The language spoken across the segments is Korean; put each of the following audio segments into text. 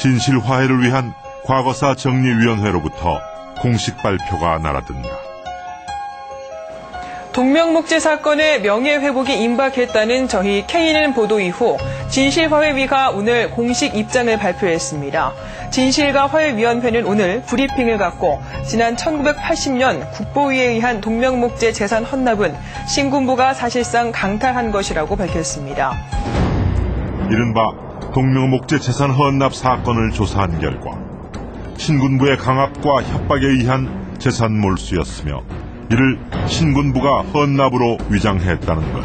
진실 화해를 위한 과거사 정리위원회로부터 공식 발표가 날아든다. 동명목재 사건의 명예회복이 임박했다는 저희 KNN 보도 이후 진실화해위가 오늘 공식 입장을 발표했습니다. 진실과 화해위원회는 오늘 브리핑을 갖고 지난 1980년 국보위에 의한 동명목재 재산 헌납은 신군부가 사실상 강탈한 것이라고 밝혔습니다. 이른바 동명목재 재산 헌납 사건을 조사한 결과 신군부의 강압과 협박에 의한 재산 몰수였으며 이를 신군부가 헌납으로 위장했다는 것.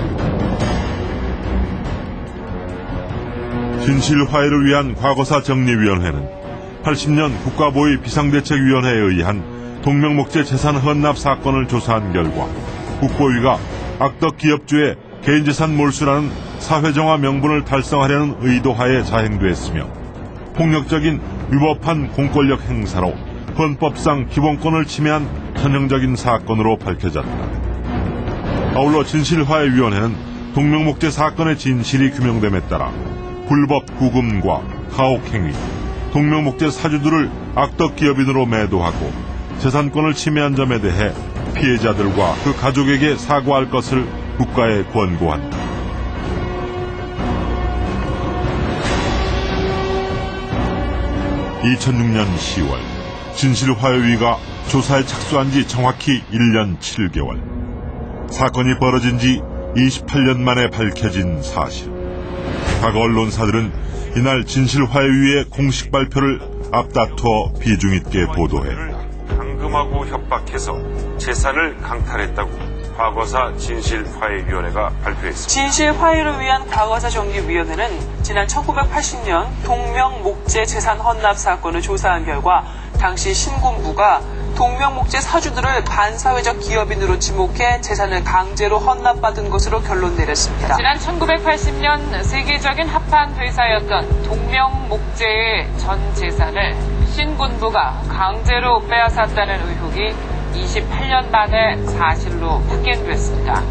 진실화해를 위한 과거사 정리위원회는 80년 국가보위 비상대책위원회에 의한 동명목재 재산 헌납 사건을 조사한 결과 국보위가 악덕기업주의 개인재산 몰수라는 사회정화 명분을 달성하려는 의도하에 자행됐으며 폭력적인 위법한 공권력 행사로 헌법상 기본권을 침해한 전형적인 사건으로 밝혀졌다. 아울러 진실화해위원회는 동명목재 사건의 진실이 규명됨에 따라 불법 구금과 가혹행위, 동명목재 사주들을 악덕기업인으로 매도하고 재산권을 침해한 점에 대해 피해자들과 그 가족에게 사과할 것을 국가에 권고한다. (2006년 10월) 진실화해위가 조사에 착수한 지 정확히 1년 7개월. 사건이 벌어진 지 28년 만에 밝혀진 사실. 각 언론사들은 이날 진실화해위의 공식 발표를 앞다투어 비중 있게 보도했다. 감금하고 협박해서 재산을 강탈했다고 과거사 진실화해위원회가 발표했습니다. 진실화해를 위한 과거사 정리위원회는 지난 1980년 동명목재 재산 헌납 사건을 조사한 결과 당시 신군부가 동명목재 사주들을 반사회적 기업인으로 지목해 재산을 강제로 헌납받은 것으로 결론 내렸습니다. 지난 1980년 세계적인 합판 회사였던 동명목재의 전 재산을 신군부가 강제로 빼앗았다는 의혹이 28년 만에 사실로 확인됐습니다.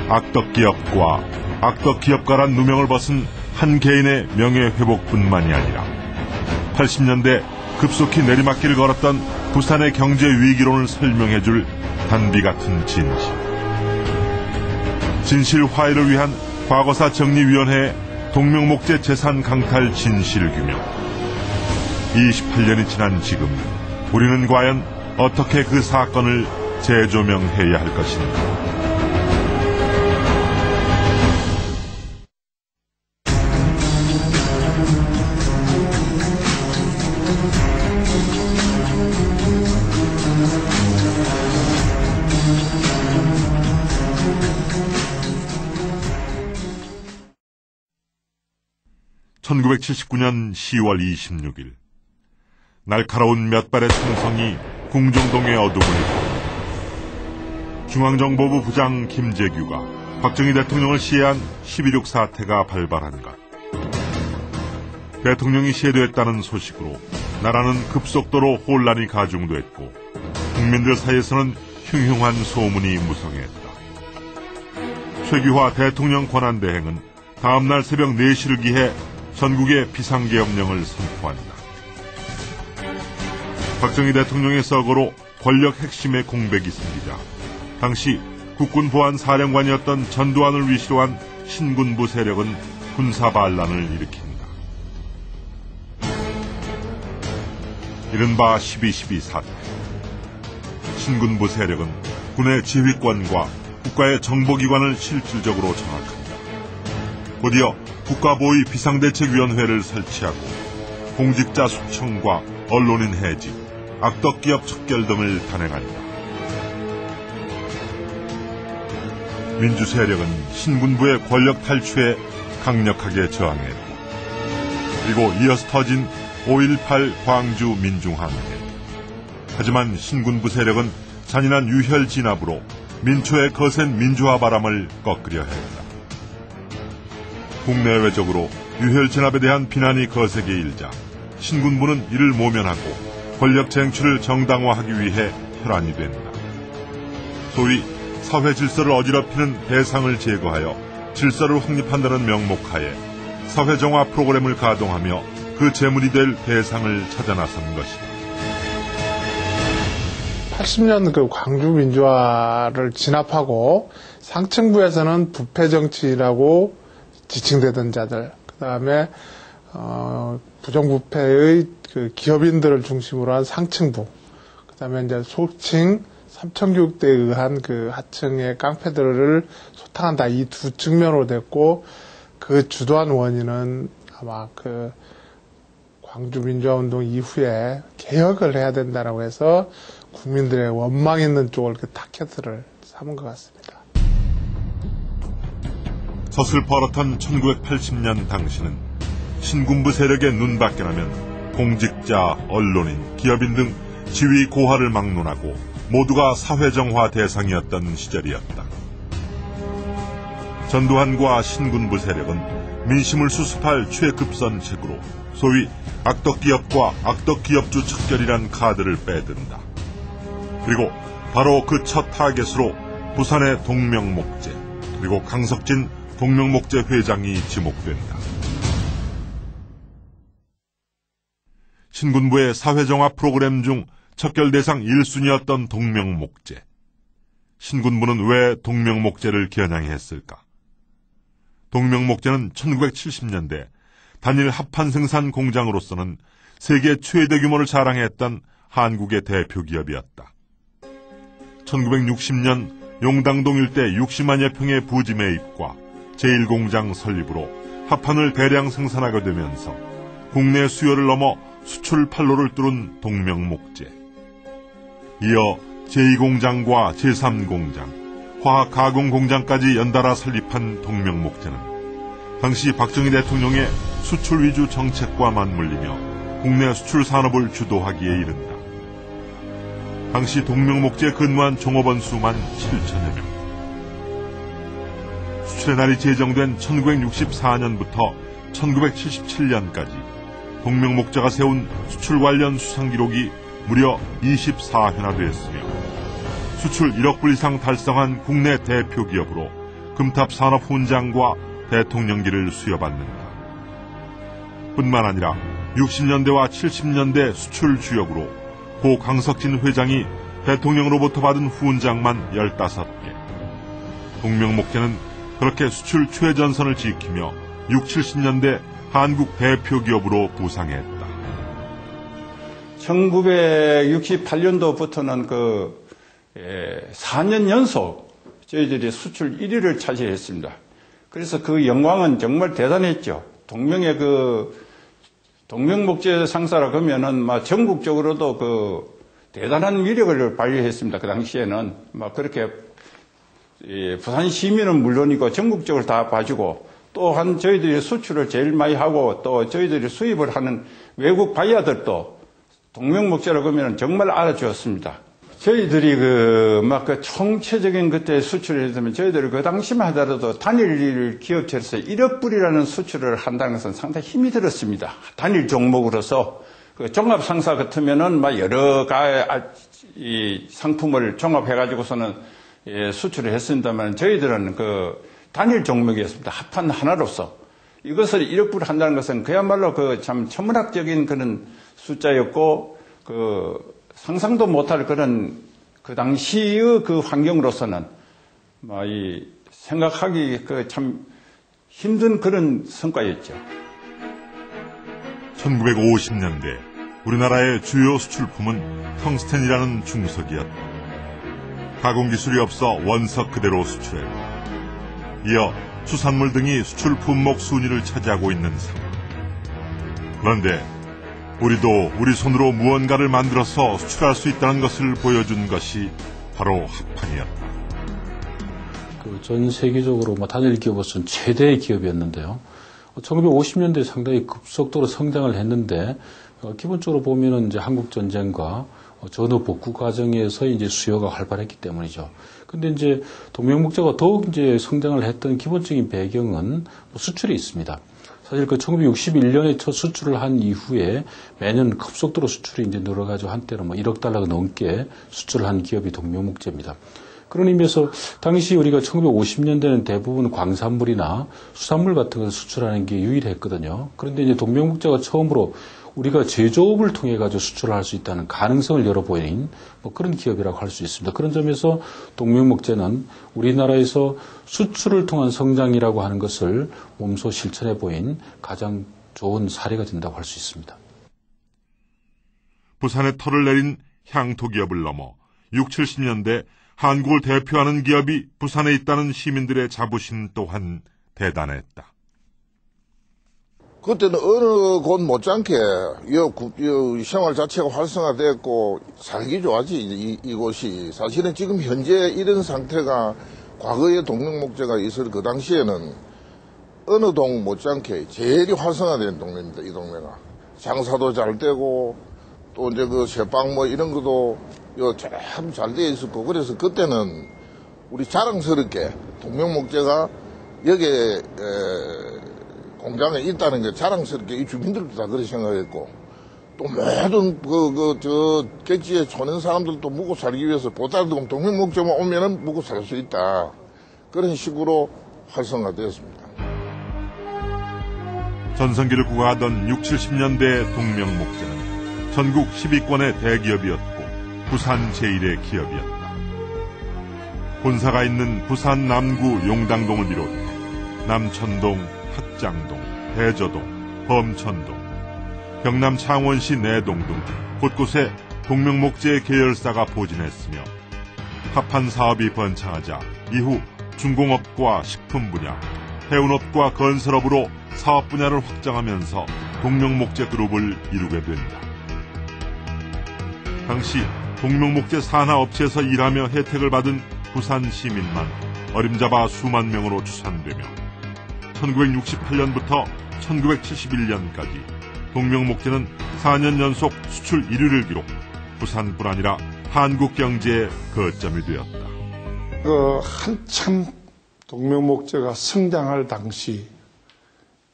악덕기업과 악덕기업가란 누명을 벗은 한 개인의 명예회복뿐만이 아니라 80년대 급속히 내리막길을 걸었던 부산의 경제 위기론을 설명해줄 단비 같은 진실. 진실화해를 위한 과거사 정리위원회의 동명목재 재산 강탈 진실 규명. 28년이 지난 지금 우리는 과연 어떻게 그 사건을 재조명해야 할 것인가. (1979년 10월 26일) 날카로운 몇 발의 총성이 궁정동의 어둠을 중앙정보부 부장 김재규가 박정희 대통령을 시해한 12.6 사태가 발발한 것. 대통령이 시해됐다는 소식으로 나라는 급속도로 혼란이 가중됐고 국민들 사이에서는 흉흉한 소문이 무성했다. 최규화 대통령 권한대행은 다음날 새벽 4시를 기해 전국에 비상계엄령을 선포한다. 박정희 대통령의 서거로 권력 핵심의 공백이 생기자 당시 국군보안사령관이었던 전두환을 위시로 한 신군부 세력은 군사반란을 일으킨다. 이른바 12.12 사태. 신군부 세력은 군의 지휘권과 국가의 정보기관을 실질적으로 장악한다. 곧이어 국가보위 비상대책위원회를 설치하고 공직자 숙청과 언론인 해직, 악덕기업 척결 등을 단행한다. 민주세력은 신군부의 권력 탈취에 강력하게 저항했다. 그리고 이어서 터진 5.18 광주 민중항해. 하지만 신군부 세력은 잔인한 유혈 진압으로 민초의 거센 민주화 바람을 꺾으려 했다. 국내외적으로 유혈 진압에 대한 비난이 거세게 일자 신군부는 이를 모면하고 권력 쟁취를 정당화하기 위해 혈안이 된다. 소위 사회 질서를 어지럽히는 대상을 제거하여 질서를 확립한다는 명목하에 사회정화 프로그램을 가동하며 그 제물이 될 대상을 찾아 나선 것이다. 80년 그 광주 민주화를 진압하고 상층부에서는 부패 정치라고 지칭되던 자들, 그 다음에 부정부패의 그 기업인들을 중심으로 한 상층부, 그 다음에 이제 소층, 삼천교육대에 의한 그 하층의 깡패들을 소탕한다. 이 두 측면으로 됐고, 그 주도한 원인은 아마 그 광주 민주화 운동 이후에 개혁을 해야 된다라고 해서 국민들의 원망 있는 쪽을 그 타켓을 삼은 것 같습니다. 서슬퍼렇던 1980년 당시는 신군부 세력의 눈밖에 나면 공직자, 언론인, 기업인 등 지위 고하를 막론하고 모두가 사회정화 대상이었던 시절이었다. 전두환과 신군부 세력은 민심을 수습할 최급선책으로 소위 악덕기업과 악덕기업주 척결이란 카드를 빼든다. 그리고 바로 그 첫 타겟으로 부산의 동명목재 그리고 강석진 동명목재 회장이 지목된다. 신군부의 사회정화 프로그램 중 척결 대상 1순위였던 동명목재. 신군부는 왜 동명목재를 겨냥했을까? 동명목재는 1970년대 단일 합판 생산 공장으로서는 세계 최대 규모를 자랑했던 한국의 대표 기업이었다. 1960년 용당동 일대 60만여 평의 부지 매입과 제1공장 설립으로 합판을 대량 생산하게 되면서 국내 수요를 넘어 수출 판로를 뚫은 동명목재. 이어 제2공장과 제3공장, 화학가공공장까지 연달아 설립한 동명목재는 당시 박정희 대통령의 수출 위주 정책과 맞물리며 국내 수출 산업을 주도하기에 이른다. 당시 동명목재에 근무한 종업원 수만 7천여 명. 수출의 날이 제정된 1964년부터 1977년까지 동명목재가 세운 수출 관련 수상 기록이 무려 24회나 되었으며 수출 1억 불 이상 달성한 국내 대표 기업으로 금탑산업 훈장과 대통령기를 수여받는다. 뿐만 아니라 60년대와 70년대 수출 주역으로 고 강석진 회장이 대통령으로부터 받은 훈장만 15개. 동명목재는 그렇게 수출 최전선을 지키며 60, 70년대 한국 대표 기업으로 부상했다. 1968년도부터는 4년 연속 저희들이 수출 1위를 차지했습니다. 그래서 그 영광은 정말 대단했죠. 동명목재 상사라 그러면은 전국적으로도 대단한 위력을 발휘했습니다. 그 당시에는 그렇게 부산 시민은 물론이고 전국적으로 다 봐주고, 또한 저희들이 수출을 제일 많이 하고 또 저희들이 수입을 하는 외국 바이어들도 동명목재라고 하면 정말 알아주었습니다. 저희들이 총체적인 그때 수출을 했으면 저희들이 그 당시만 하더라도 단일 기업체로서 1억 불이라는 수출을 한다는 것은 상당히 힘이 들었습니다. 단일 종목으로서 종합 상사 같으면은 여러 가지 상품을 종합해가지고서는 수출을 했습니다만 저희들은 단일 종목이었습니다. 합판 하나로서. 이것을 1억 불 한다는 것은 그야말로 참 천문학적인 그런 숫자였고, 상상도 못할 그런 그 당시의 그 환경으로서는 생각하기 참 힘든 그런 성과였죠. 1950년대 우리나라의 주요 수출품은 텅스텐이라는 중석이었다. 가공기술이 없어 원석 그대로 수출했다. 이어 수산물 등이 수출 품목 순위를 차지하고 있는 상황. 그런데 우리도 우리 손으로 무언가를 만들어서 수출할 수 있다는 것을 보여준 것이 바로 합판이었다. 전 세계적으로 단일 기업으로서는 최대의 기업이었는데요. 1950년대에 상당히 급속도로 성장을 했는데, 기본적으로 보면은 이제 한국 전쟁과 전후 복구 과정에서 이제 수요가 활발했기 때문이죠. 근데 이제 동명목재가 더욱 이제 성장을 했던 기본적인 배경은 수출이 있습니다. 사실 1961년에 첫 수출을 한 이후에 매년 급속도로 수출이 이제 늘어가지고 한때는 1억 달러가 넘게 수출을 한 기업이 동명목재입니다. 그런 의미에서 당시 우리가 1950년대는 대부분 광산물이나 수산물 같은 것을 수출하는 게 유일했거든요. 그런데 이제 동명목재가 처음으로 우리가 제조업을 통해 가지고 수출을 할 수 있다는 가능성을 열어보인 뭐 그런 기업이라고 할 수 있습니다. 그런 점에서 동명목재는 우리나라에서 수출을 통한 성장이라고 하는 것을 몸소 실천해 보인 가장 좋은 사례가 된다고 할 수 있습니다. 부산에 털을 내린 향토 기업을 넘어 60, 70년대 한국을 대표하는 기업이 부산에 있다는 시민들의 자부심 또한 대단했다. 그때는 어느 곳 못지않게 이 생활 자체가 활성화됐고 살기 좋아지 이곳이. 사실은 지금 현재 이런 상태가 과거에 동명목재가 있을 그 당시에는 어느 동 못지않게 제일 활성화된 동네입니다. 이 동네가 장사도 잘 되고 또 이제 그 새빵 뭐 이런 것도 참 잘 되어 있었고, 그래서 그때는 우리 자랑스럽게 동명목재가 여기에 공장에 있다는 게 자랑스럽게 이 주민들도 다 그렇게 생각했고, 또 모든 저 객지에 초는 사람들도 묵고 살기 위해서 보따리도 동명목재만 오면은 묵고 살 수 있다. 그런 식으로 활성화되었습니다. 전성기를 구가하던 60, 70년대 동명목재는 전국 10위권의 대기업이었고 부산 제1의 기업이었다. 본사가 있는 부산 남구 용당동을 비롯해 남천동, 학장동, 대저동, 범천동, 경남 창원시 내동 등 곳곳에 동명목재 계열사가 포진했으며 합한 사업이 번창하자 이후 중공업과 식품 분야, 해운업과 건설업으로 사업 분야를 확장하면서 동명목재 그룹을 이루게 된다. 당시 동명목재 산하업체에서 일하며 혜택을 받은 부산 시민만 어림잡아 수만 명으로 추산되며 1968년부터 1971년까지 동명목재는 4년 연속 수출 1위를 기록, 부산뿐 아니라 한국 경제의 거점이 되었다. 한참 동명목재가 성장할 당시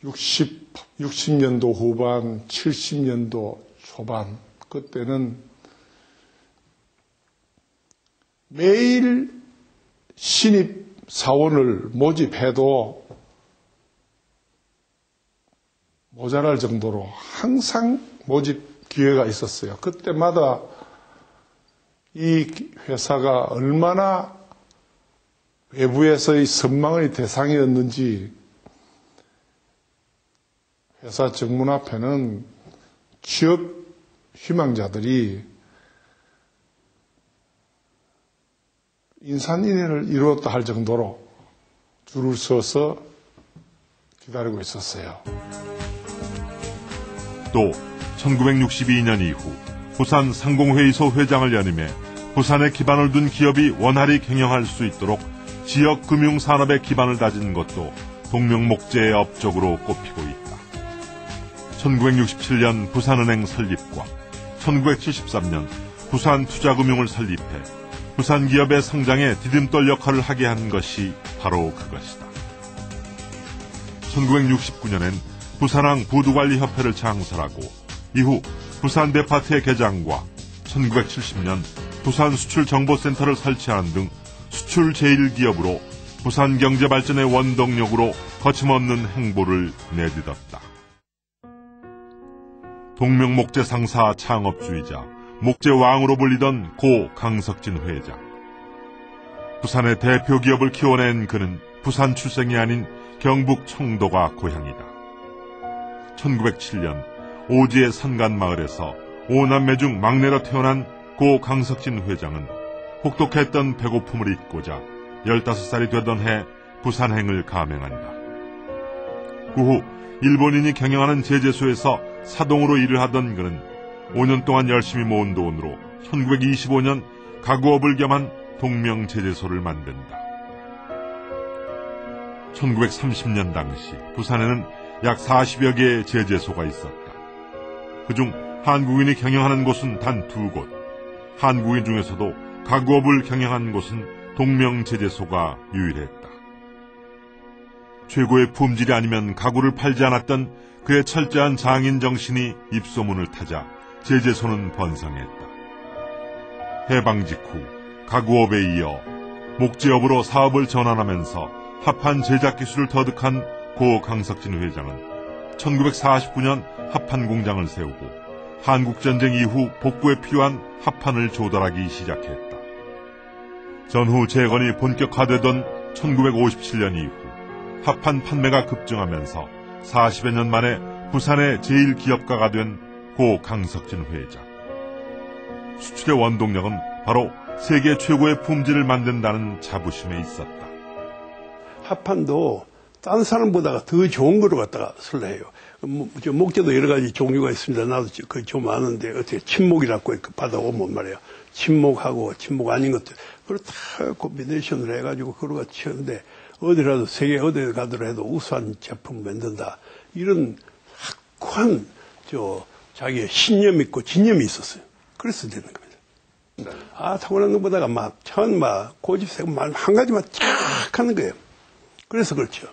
60년도 후반, 70년도 초반, 그때는 매일 신입 사원을 모집해도 모자랄 정도로 항상 모집 기회가 있었어요. 그때마다 이 회사가 얼마나 외부에서의 선망의 대상이었는지 회사 정문 앞에는 취업 희망자들이 인산인해를 이루었다 할 정도로 줄을 서서 기다리고 있었어요. 또 1962년 이후 부산 상공회의소 회장을 연임해 부산에 기반을 둔 기업이 원활히 경영할 수 있도록 지역 금융산업의 기반을 다진 것도 동명목재의 업적으로 꼽히고 있다. 1967년 부산은행 설립과 1973년 부산투자금융을 설립해 부산 기업의 성장에 디딤돌 역할을 하게 한 것이 바로 그것이다. 1969년엔 부산항 부두관리협회를 창설하고 이후 부산데파트의 개장과 1970년 부산수출정보센터를 설치하는 등 수출 제1기업으로 부산 경제발전의 원동력으로 거침없는 행보를 내딛었다. 동명목재 상사 창업주의자 목재왕으로 불리던 고 강석진 회장. 부산의 대표 기업을 키워낸 그는 부산 출생이 아닌 경북 청도가 고향이다. 1907년 오지의 산간마을에서 5남매 중 막내로 태어난 고 강석진 회장은 혹독했던 배고픔을 잊고자 15살이 되던 해 부산행을 감행한다. 그 후 일본인이 경영하는 제재소에서 사동으로 일을 하던 그는 5년 동안 열심히 모은 돈으로 1925년 가구업을 겸한 동명제재소를 만든다. 1930년 당시 부산에는 약 40여 개의 제재소가 있었다. 그중 한국인이 경영하는 곳은 단 2곳, 한국인 중에서도 가구업을 경영한 곳은 동명제재소가 유일했다. 최고의 품질이 아니면 가구를 팔지 않았던 그의 철저한 장인 정신이 입소문을 타자 제재소는 번성했다. 해방 직후 가구업에 이어 목재업으로 사업을 전환하면서 합판 제작 기술을 터득한 고 강석진 회장은 1949년 합판 공장을 세우고 한국전쟁 이후 복구에 필요한 합판을 조달하기 시작했다. 전후 재건이 본격화되던 1957년 이후 합판 판매가 급증하면서 40여 년 만에 부산의 제1기업가가 된 고 강석진 회장. 수출의 원동력은 바로 세계 최고의 품질을 만든다는 자부심에 있었다. 합판도 다른 사람보다 더 좋은 거로 갖다가 설레요. 목재도 여러 가지 종류가 있습니다. 나도 그 좀 아는데 어떻게 침목이라고 받아오면 말이에요. 침목하고 침목 아닌 것들 그걸 다 콤비네이션을 해가지고 그거가 치는데 어디라도 세계 어디 가더라도 우수한 제품 만든다. 이런 확고한 자기의 신념 있고 진념이 있었어요. 그래서 되는 겁니다. 타고난 것보다가 고집세고 한 가지만 쫙 하는 거예요. 그래서 그렇죠.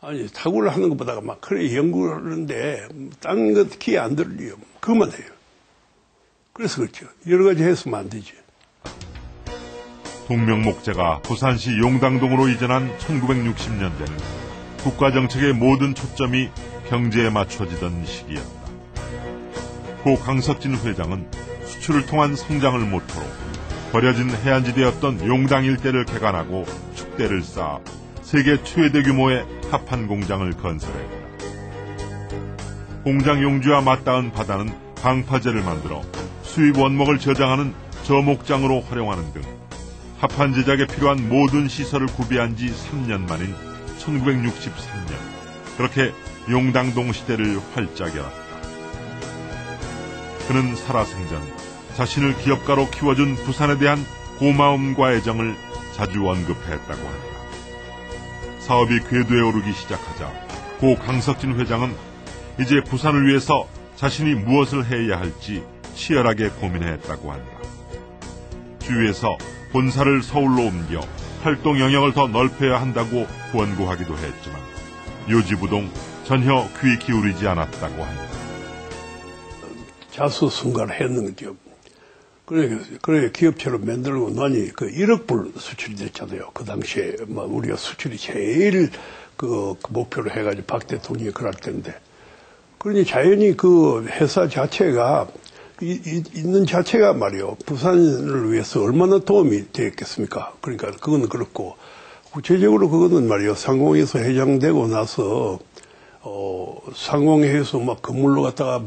아니, 타구를 하는 것보다가 그래 연구를 하는데, 딴 것 기회 안 들려요. 그것만 해요. 그래서 그렇죠. 여러 가지 했으면 안 되지. 동명목재가 부산시 용당동으로 이전한 1960년대는 국가정책의 모든 초점이 경제에 맞춰지던 시기였다. 고 강석진 회장은 수출을 통한 성장을 모토로 버려진 해안지대였던 용당 일대를 개간하고 축대를 쌓아 세계 최대 규모의 합판 공장을 건설했다. 공장 용지와 맞닿은 바다는 방파제를 만들어 수입 원목을 저장하는 저목장으로 활용하는 등 합판 제작에 필요한 모든 시설을 구비한 지 3년 만인 1963년 그렇게 용당동 시대를 활짝 열었다. 그는 살아생전 자신을 기업가로 키워준 부산에 대한 고마움과 애정을 자주 언급했다고 한다. 사업이 궤도에 오르기 시작하자 고 강석진 회장은 이제 부산을 위해서 자신이 무엇을 해야 할지 치열하게 고민했다고 한다. 주위에서 본사를 서울로 옮겨 활동 영역을 더 넓혀야 한다고 권고하기도 했지만 요지부동 전혀 귀 기울이지 않았다고 한다. 자수성가를 했는 거죠. 그래 기업체로 만들고 나니 1억 불 수출이 됐잖아요. 그 당시에 우리가 수출이 제일 그 목표로 해가지고 박 대통령이 그럴 텐데. 그러니 자연히 그 회사 자체가 있는 자체가 말이요. 부산을 위해서 얼마나 도움이 되겠습니까? 그러니까 그건 그렇고 구체적으로 그거는 말이요. 상공에서 회장되고 나서 상공회에서 건물로 갔다가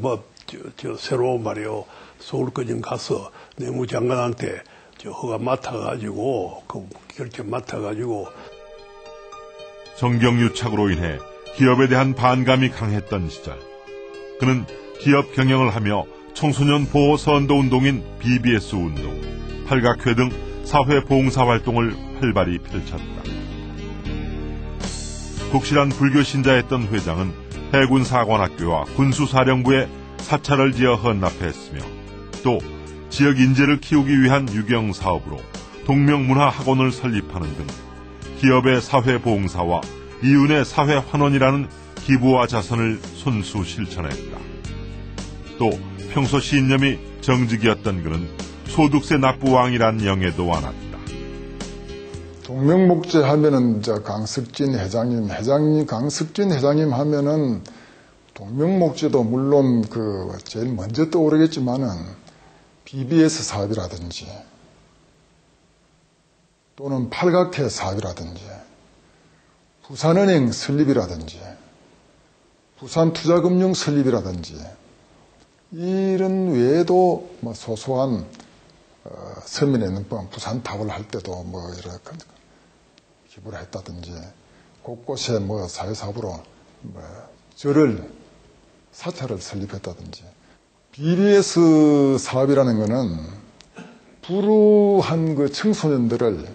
새로 말이요. 서울까지 가서 내무장관한테 허가 맡아가지고 결정 맡아가지고 정경유착으로 인해 기업에 대한 반감이 강했던 시절 그는 기업 경영을 하며 청소년 보호 선도 운동인 BBS 운동, 팔각회 등 사회 봉사 활동을 활발히 펼쳤다. 독실한 불교 신자였던 회장은 해군사관학교와 군수사령부에 사찰을 지어 헌납했으며 또 지역 인재를 키우기 위한 유경 사업으로 동명문화학원을 설립하는 등 기업의 사회봉사와 이윤의 사회환원이라는 기부와 자선을 손수 실천했다. 또 평소 신념이 정직이었던 그는 소득세 납부왕이란 영예도 안았다. 동명목재 하면은 강석진 회장님 강석진 회장님 하면은 동명목재도 물론 제일 먼저 떠오르겠지만은 BBS 사업이라든지 또는 팔각회 사업이라든지 부산은행 설립이라든지 부산투자금융 설립이라든지 이런 외에도 소소한 서민에 있는 부산탑을 할 때도 이렇게 기부를 했다든지 곳곳에 사회사업으로 사찰을 설립했다든지 BBS 사업이라는 것은 불우한 청소년들을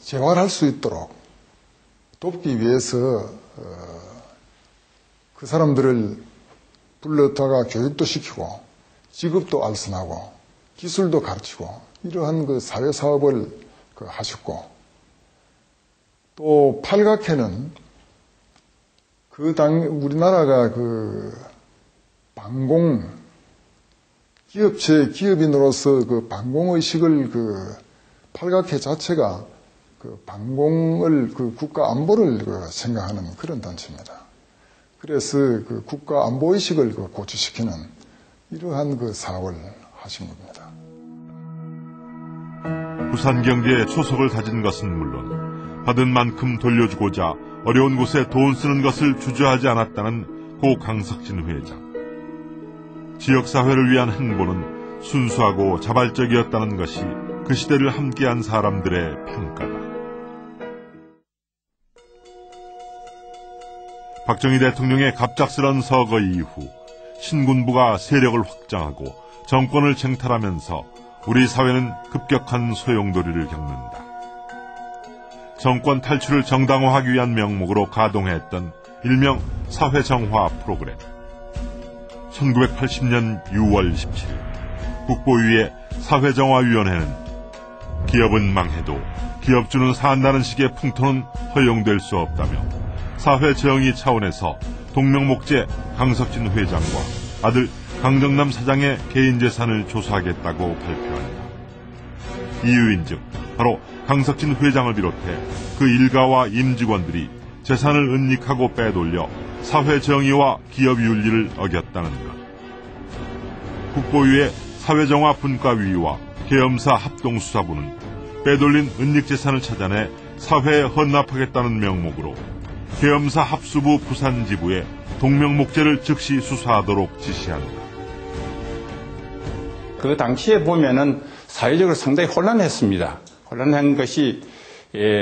재활할 수 있도록 돕기 위해서 그 사람들을 불러다가 교육도 시키고 직업도 알선하고 기술도 가르치고 이러한 사회사업을 하셨고 또 팔각회는 우리나라가 기업인으로서 방공의식을 팔각회 자체가 그 반공을 그 국가 안보를 생각하는 그런 단체입니다. 그래서 그 국가 안보 의식을 고취시키는 이러한 그 사업을 하신 겁니다. 부산 경제에 초석을 다진 것은 물론 받은 만큼 돌려주고자 어려운 곳에 돈 쓰는 것을 주저하지 않았다는 고 강석진 회장. 지역사회를 위한 행보는 순수하고 자발적이었다는 것이 그 시대를 함께한 사람들의 평가다. 박정희 대통령의 갑작스런 서거 이후 신군부가 세력을 확장하고 정권을 쟁탈하면서 우리 사회는 급격한 소용돌이를 겪는다. 정권 탈출을 정당화하기 위한 명목으로 가동했던 일명 사회정화 프로그램. 1980년 6월 17일 국보위의 사회정화위원회는 기업은 망해도 기업주는 산다는 식의 풍토는 허용될 수 없다며 사회정의 차원에서 동명목재 강석진 회장과 아들 강정남 사장의 개인재산을 조사하겠다고 발표한다. 이유인즉 바로 강석진 회장을 비롯해 그 일가와 임직원들이 재산을 은닉하고 빼돌려 사회정의와 기업윤리를 어겼다는 것. 국보위의 사회정화분과위와 계엄사 합동수사부는 빼돌린 은닉재산을 찾아내 사회에 헌납하겠다는 명목으로 계엄사 합수부 부산지부에 동명목재를 즉시 수사하도록 지시한다. 그 당시에 보면은 사회적으로 상당히 혼란했습니다. 혼란한 것이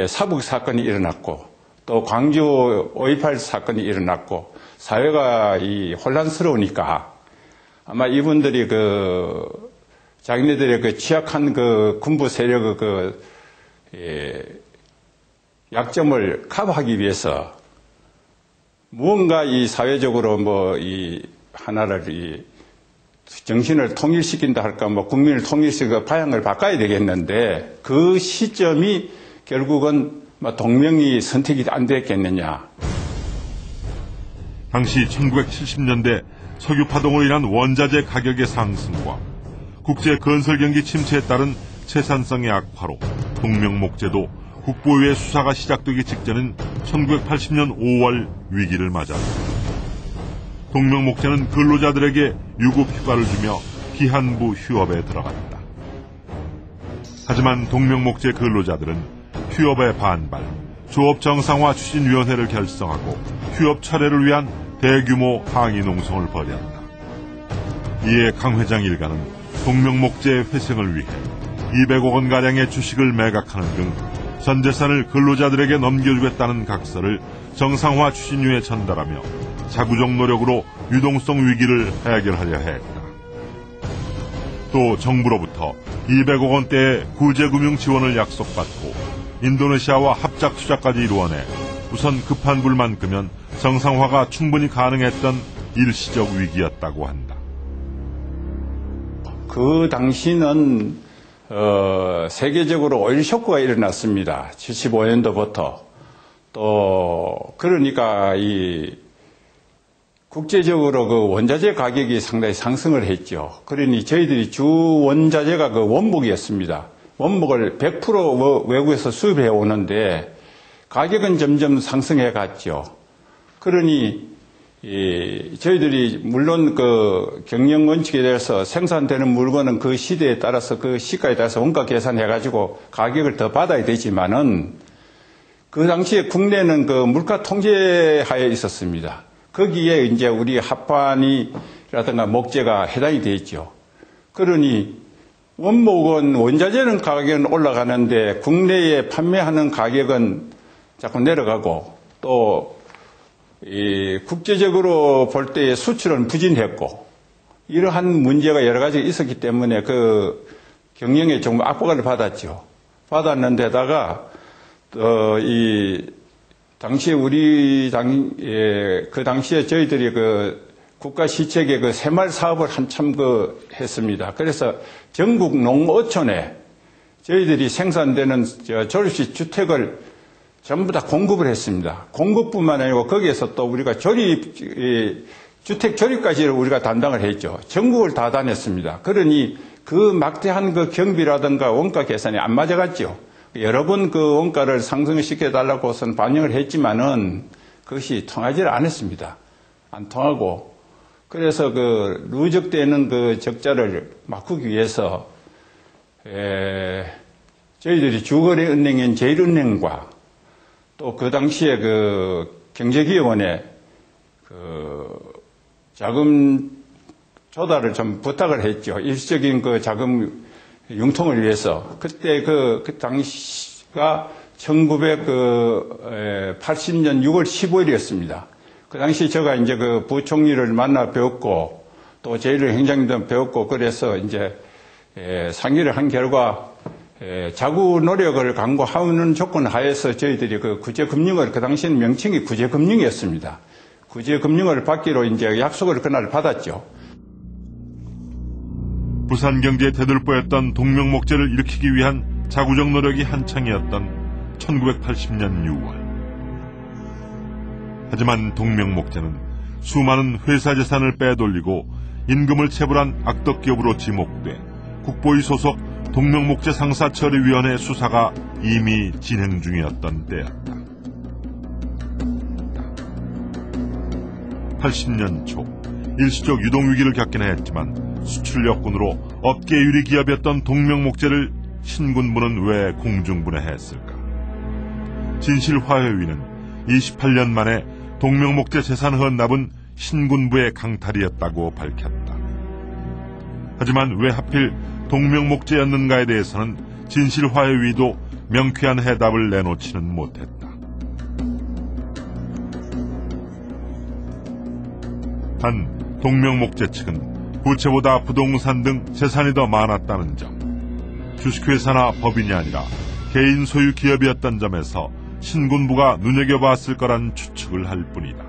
사북 사건이 일어났고 또 광주 5.18 사건이 일어났고 사회가 혼란스러우니까 아마 이분들이 자기네들의 그 취약한 그 군부 세력의 약점을 커버하기 위해서 무언가 이 사회적으로 이 하나를 정신을 통일시킨다 할까, 국민을 통일시켜 방향을 바꿔야 되겠는데 그 시점이 결국은 동명이 선택이 안 됐겠느냐. 당시 1970년대 석유 파동으로 인한 원자재 가격의 상승과 국제 건설 경기 침체에 따른 채산성의 악화로 동명목재도 국보위의 수사가 시작되기 직전인 1980년 5월 위기를 맞았다. 동명목재는 근로자들에게 유급 휴가를 주며 기한부 휴업에 들어갔다. 하지만 동명목재 근로자들은 휴업에 반발, 조업 정상화 추진위원회를 결성하고 휴업 철회를 위한 대규모 항의 농성을 벌였다. 이에 강 회장 일가는 동명목재의 회생을 위해 200억 원가량의 주식을 매각하는 등 전 재산을 근로자들에게 넘겨주겠다는 각서를 정상화 추진위에 전달하며 자구적 노력으로 유동성 위기를 해결하려 했다. 또 정부로부터 200억 원대의 구제금융 지원을 약속받고 인도네시아와 합작 투자까지 이루어내 우선 급한 불만 끄면 정상화가 충분히 가능했던 일시적 위기였다고 한다. 그 당시는 세계적으로 오일 쇼크가 일어났습니다. 75년도부터. 또 그러니까 국제적으로 그 원자재 가격이 상당히 상승을 했죠. 그러니 저희들이 주 원자재가 그 원목이었습니다. 원목을 100% 외국에서 수입해 오는데 가격은 점점 상승해 갔죠. 그러니 저희들이 물론 그 경영 원칙에 대해서 생산되는 물건은 그 시대에 따라서 그 시가에 따라서 원가 계산해 가지고 가격을 더 받아야 되지만은 그 당시에 국내는 그 물가 통제하에 있었습니다. 거기에 이제 우리 합판이라든가 목재가 해당이 돼 있죠. 그러니 원목은 원자재는 가격은 올라가는데 국내에 판매하는 가격은 자꾸 내려가고 또 국제적으로 볼 때 수출은 부진했고 이러한 문제가 여러 가지 있었기 때문에 그 경영에 좀 압박을 받았죠. 받았는데다가 당시에 그 당시에 저희들이 그 국가 시책의 그 새마을 사업을 한참 했습니다. 그래서 전국 농어촌에 저희들이 생산되는 조립식 주택을 전부 다 공급을 했습니다. 공급뿐만 아니고 거기에서 또 우리가 주택 조립까지 우리가 담당을 했죠. 전국을 다 다녔습니다. 그러니 그 막대한 그 경비라든가 원가 계산이 안 맞아갔죠. 여러 번 그 원가를 상승시켜달라고선 반영을 했지만은 그것이 통하지를 않았습니다. 안 통하고. 그래서 그 누적되는 그 적자를 바꾸기 위해서 저희들이 주거래 은행인 제일은행과 또 그 당시에 그 경제기업원에 그 자금 조달을 좀 부탁을 했죠. 일시적인 그 자금 융통을 위해서. 그때 그 당시가 1980년 6월 15일이었습니다. 그 당시 제가 이제 그 부총리를 만나 배웠고 또 제1행장님도 배웠고 그래서 이제 상의를 한 결과 자구 노력을 강구하는 조건 하에서 저희들이 그 구제금융을 그 당시에는 명칭이 구제금융이었습니다. 구제금융을 받기로 이제 약속을 그날 받았죠. 부산 경제의 대들보였던 동명목재를 일으키기 위한 자구적 노력이 한창이었던 1980년 6월. 하지만 동명목재는 수많은 회사 재산을 빼돌리고 임금을 체불한 악덕기업으로 지목돼 국보위 소속 동명목재 상사처리위원회 수사가 이미 진행 중이었던 때였다. 80년 초 일시적 유동위기를 겪긴 했지만 수출 여건으로 업계 유리 기업이었던 동명목재를 신군부는 왜 공중분해했을까? 진실화훼위는 28년 만에 동명목재 재산 헌납은 신군부의 강탈이었다고 밝혔다. 하지만 왜 하필 동명목재였는가에 대해서는 진실화훼위도 명쾌한 해답을 내놓지는 못했다. 단 동명목재 측은 부채보다 부동산 등 재산이 더 많았다는 점, 주식회사나 법인이 아니라 개인 소유 기업이었던 점에서 신군부가 눈여겨봤을 거란 추측을 할 뿐이다.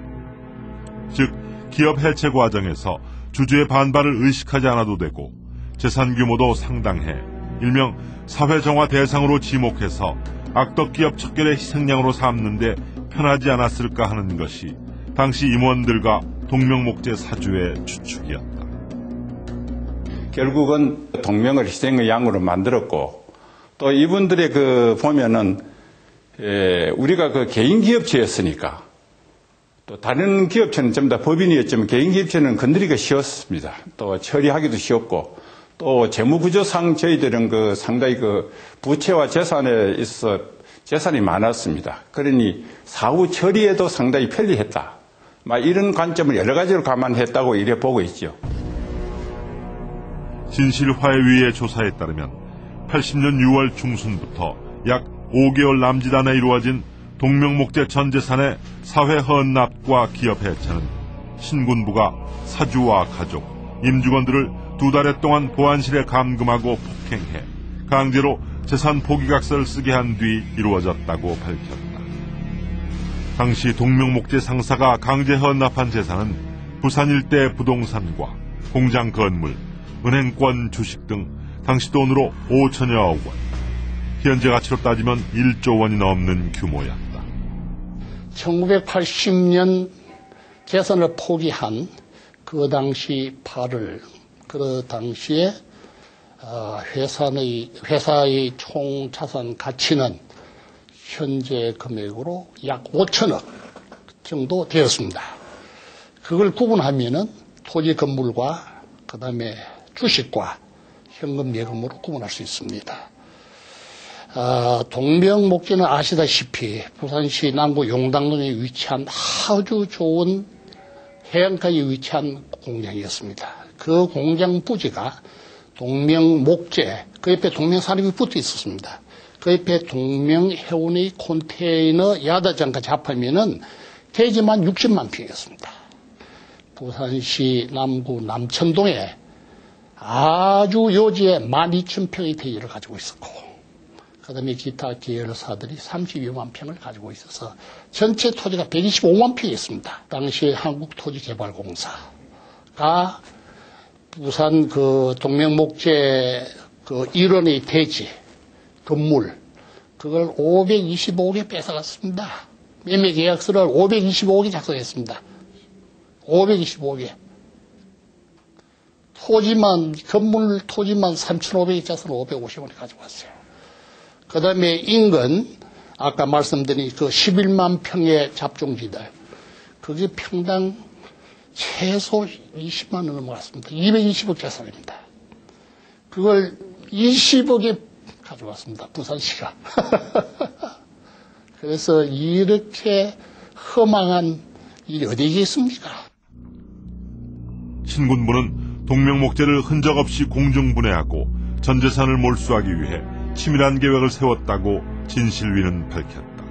즉 기업 해체 과정에서 주주의 반발을 의식하지 않아도 되고 재산 규모도 상당해 일명 사회정화 대상으로 지목해서 악덕기업 척결의 희생양으로 삼는데 편하지 않았을까 하는 것이 당시 임원들과 동명목재 사주의 추측이었다. 결국은 동명을 희생의 양으로 만들었고 또 이분들의 그 보면은 우리가 그 개인 기업체였으니까 또 다른 기업체는 전부 다 법인이었지만 개인 기업체는 건드리기가 쉬웠습니다. 또 처리하기도 쉬웠고 또 재무구조상 저희들은 그 상당히 그 부채와 재산에 있어 재산이 많았습니다. 그러니 사후 처리에도 상당히 편리했다. 이런 관점을 여러 가지로 감안했다고 이래 보고 있죠. 진실화훼위의 조사에 따르면 80년 6월 중순부터 약 5개월 남짓 안에 이루어진 동명목재 전 재산의 사회 헌납과 기업 해체는 신군부가 사주와 가족, 임직원들을 2달여 동안 보안실에 감금하고 폭행해 강제로 재산 포기각서를 쓰게 한 뒤 이루어졌다고 밝혔다. 당시 동명목재 상사가 강제 헌납한 재산은 부산 일대 부동산과 공장 건물, 은행권 주식 등 당시 돈으로 5천여억 원, 현재 가치로 따지면 1조 원이 넘는 규모였다. 1980년 재산을 포기한 그 당시 8월, 그 당시에 회사의 총 자산 가치는 현재 금액으로 약 5천억 정도 되었습니다. 그걸 구분하면은 토지 건물과 그 다음에 주식과 현금 예금으로 구분할 수 있습니다. 동명목재는 아시다시피 부산시 남구 용당동에 위치한 아주 좋은 해안가에 위치한 공장이었습니다. 그 공장 부지가 동명목재, 그 옆에 동명산업이 붙어 있었습니다. 그 옆에 동명해운의 컨테이너 야다장까지 합하면은 대지만 60만 평이었습니다. 부산시 남구 남천동에 아주 요지에 12,000평의 대지를 가지고 있었고, 그 다음에 기타 계열사들이 32만 평을 가지고 있어서 전체 토지가 125만 평이었습니다. 당시 한국토지개발공사가 부산 그 동명목재 그 일원의 대지, 건물, 그걸 525억에 뺏어갔습니다. 매매 계약서를 525억에 작성했습니다. 525억에. 건물 토지만 3,500짜리는 550원에 가져갔어요. 그 다음에 인근, 아까 말씀드린 그 11만 평의 잡종지들, 그게 평당 최소 20만 원 넘어갔습니다. 220억 재산입니다. 그걸 20억에 가져갔습니다. 부산시가. 그래서 이렇게 허망한 일이 어디에 있습니까? 신군부는 동명목재를 흔적 없이 공중분해하고 전 재산을 몰수하기 위해 치밀한 계획을 세웠다고 진실위는 밝혔다.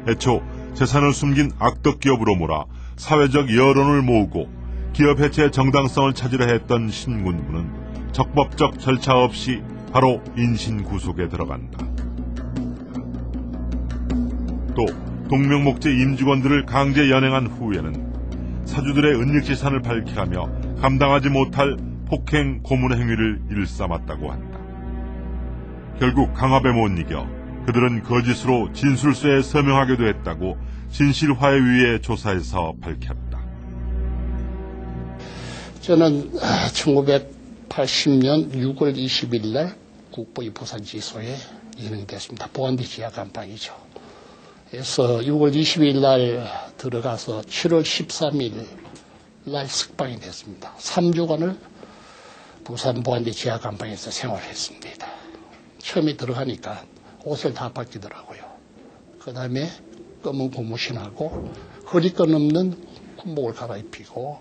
애초 재산을 숨긴 악덕 기업으로 몰아 사회적 여론을 모으고 기업 해체의 정당성을 찾으려 했던 신군부는 적법적 절차 없이 바로 인신구속에 들어간다. 또 동명목재 임직원들을 강제 연행한 후에는 사주들의 은닉재산을 밝히라며 감당하지 못할 폭행 고문 행위를 일삼았다고 한다. 결국 강압에 못 이겨 그들은 거짓으로 진술서에 서명하기도 했다고 진실화해위의 조사에서 밝혔다. 저는 1980년 6월 20일 날 국보위 부산지소에 임명됐습니다. 보안대 지하 감방이죠. 그래서 6월 20일 날 들어가서 7월 13일 날 석방이 됐습니다. 3주간을 부산 보안대 지하 감방에서 생활했습니다. 처음에 들어가니까 옷을 다 벗기더라고요. 그 다음에 검은 고무신하고 허리끈 없는 군복을 갈아입히고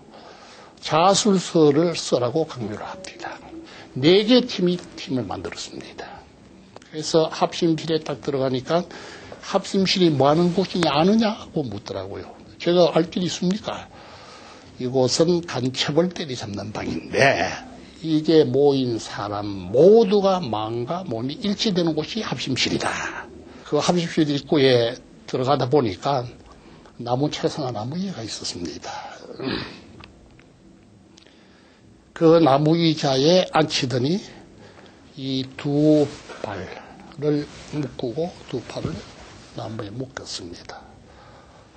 자술서를 쓰라고 강요를 합니다. 4개 팀을 만들었습니다. 그래서 합심실에 딱 들어가니까 합심실이 뭐 하는 곳이냐 아느냐고 묻더라고요. 제가 알 길이 있습니까? 이곳은 간첩을 때리잡는 방인데 이게 모인 사람 모두가 마음과 몸이 일치되는 곳이 합심실이다. 그 합심실 입구에 들어가다 보니까 나무 채소나 나무 위가 있었습니다. 그 나무 의자에 앉히더니 이 두 발을 묶고 두 팔을 나무에 묶었습니다.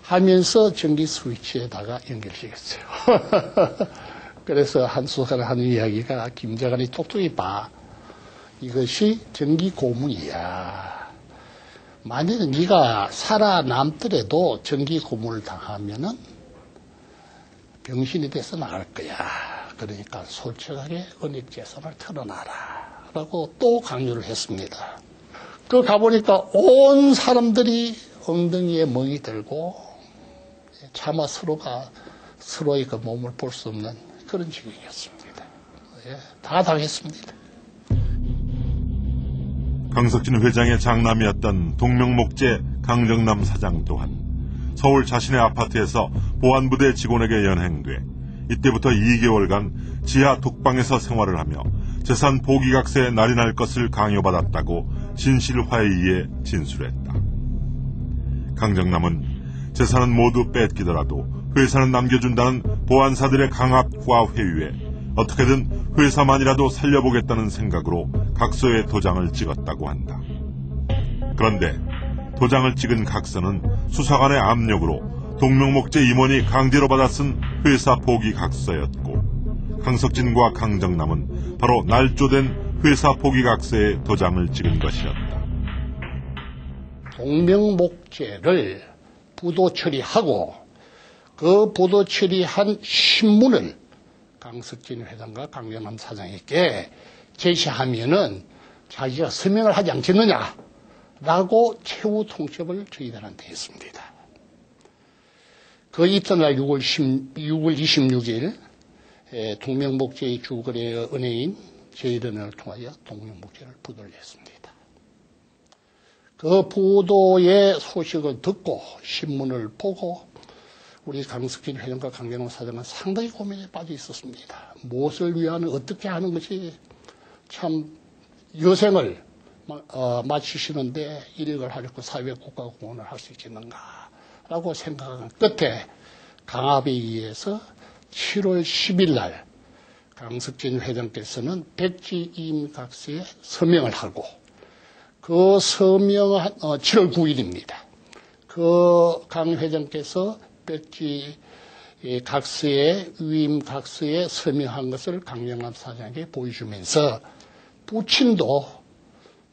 하면서 전기 스위치에다가 연결시켰어요. 그래서 한수가 하는 이야기가 김정은이 똑똑히 봐. 이것이 전기 고문이야. 만약에 네가 살아남더라도 전기 고문을 당하면은 병신이 돼서 나갈 거야. 그러니까 솔직하게 은닉재산을 털어놔라. 라고 또 강요를 했습니다. 그 가보니까 온 사람들이 엉덩이에 멍이 들고 차마 서로가 서로의 그 몸을 볼 수 없는 그런 지경이었습니다. 예, 다 당했습니다. 강석진 회장의 장남이었던 동명목재 강정남 사장 또한 서울 자신의 아파트에서 보안부대 직원에게 연행돼 이때부터 2개월간 지하 독방에서 생활을 하며 재산 포기각세에 날인할 것을 강요받았다고 진실화해위에 진술했다. 강정남은 재산은 모두 뺏기더라도 회사는 남겨준다는 보안사들의 강압과 회유에 어떻게든 회사만이라도 살려보겠다는 생각으로 각서에 도장을 찍었다고 한다. 그런데 도장을 찍은 각서는 수사관의 압력으로 동명목재 임원이 강제로 받아 쓴 회사 포기 각서였고 강석진과 강정남은 바로 날조된 회사 포기 각서에 도장을 찍은 것이었다. 동명목재를 부도 처리하고 그 부도 처리한 신문을 강석진 회장과 강정남 사장에게 제시하면은 자기가 서명을 하지 않겠느냐라고 최후 통첩을 저희들한테 했습니다. 그 이튿날 6월 26일 동명목재의 주거래 은행인 저희들을 통하여 동명목재를 부도를 했습니다. 그 부도의 소식을 듣고 신문을 보고 우리 강석진 회장과 강정남 사장은 상당히 고민에 빠져 있었습니다. 무엇을 위하는 어떻게 하는 것이 참 여생을 마치시는데 이력을 하려고 사회국가공헌을 할 수 있겠는가라고 생각한 끝에 강압에 의해서 7월 10일 날 강석진 회장께서는 백지 임각서에 서명을 하고 그 서명한 7월 9일입니다. 그 강 회장께서 백지 각서에 위임 각서에 서명한 것을 강정남 사장에게 보여주면서 부친도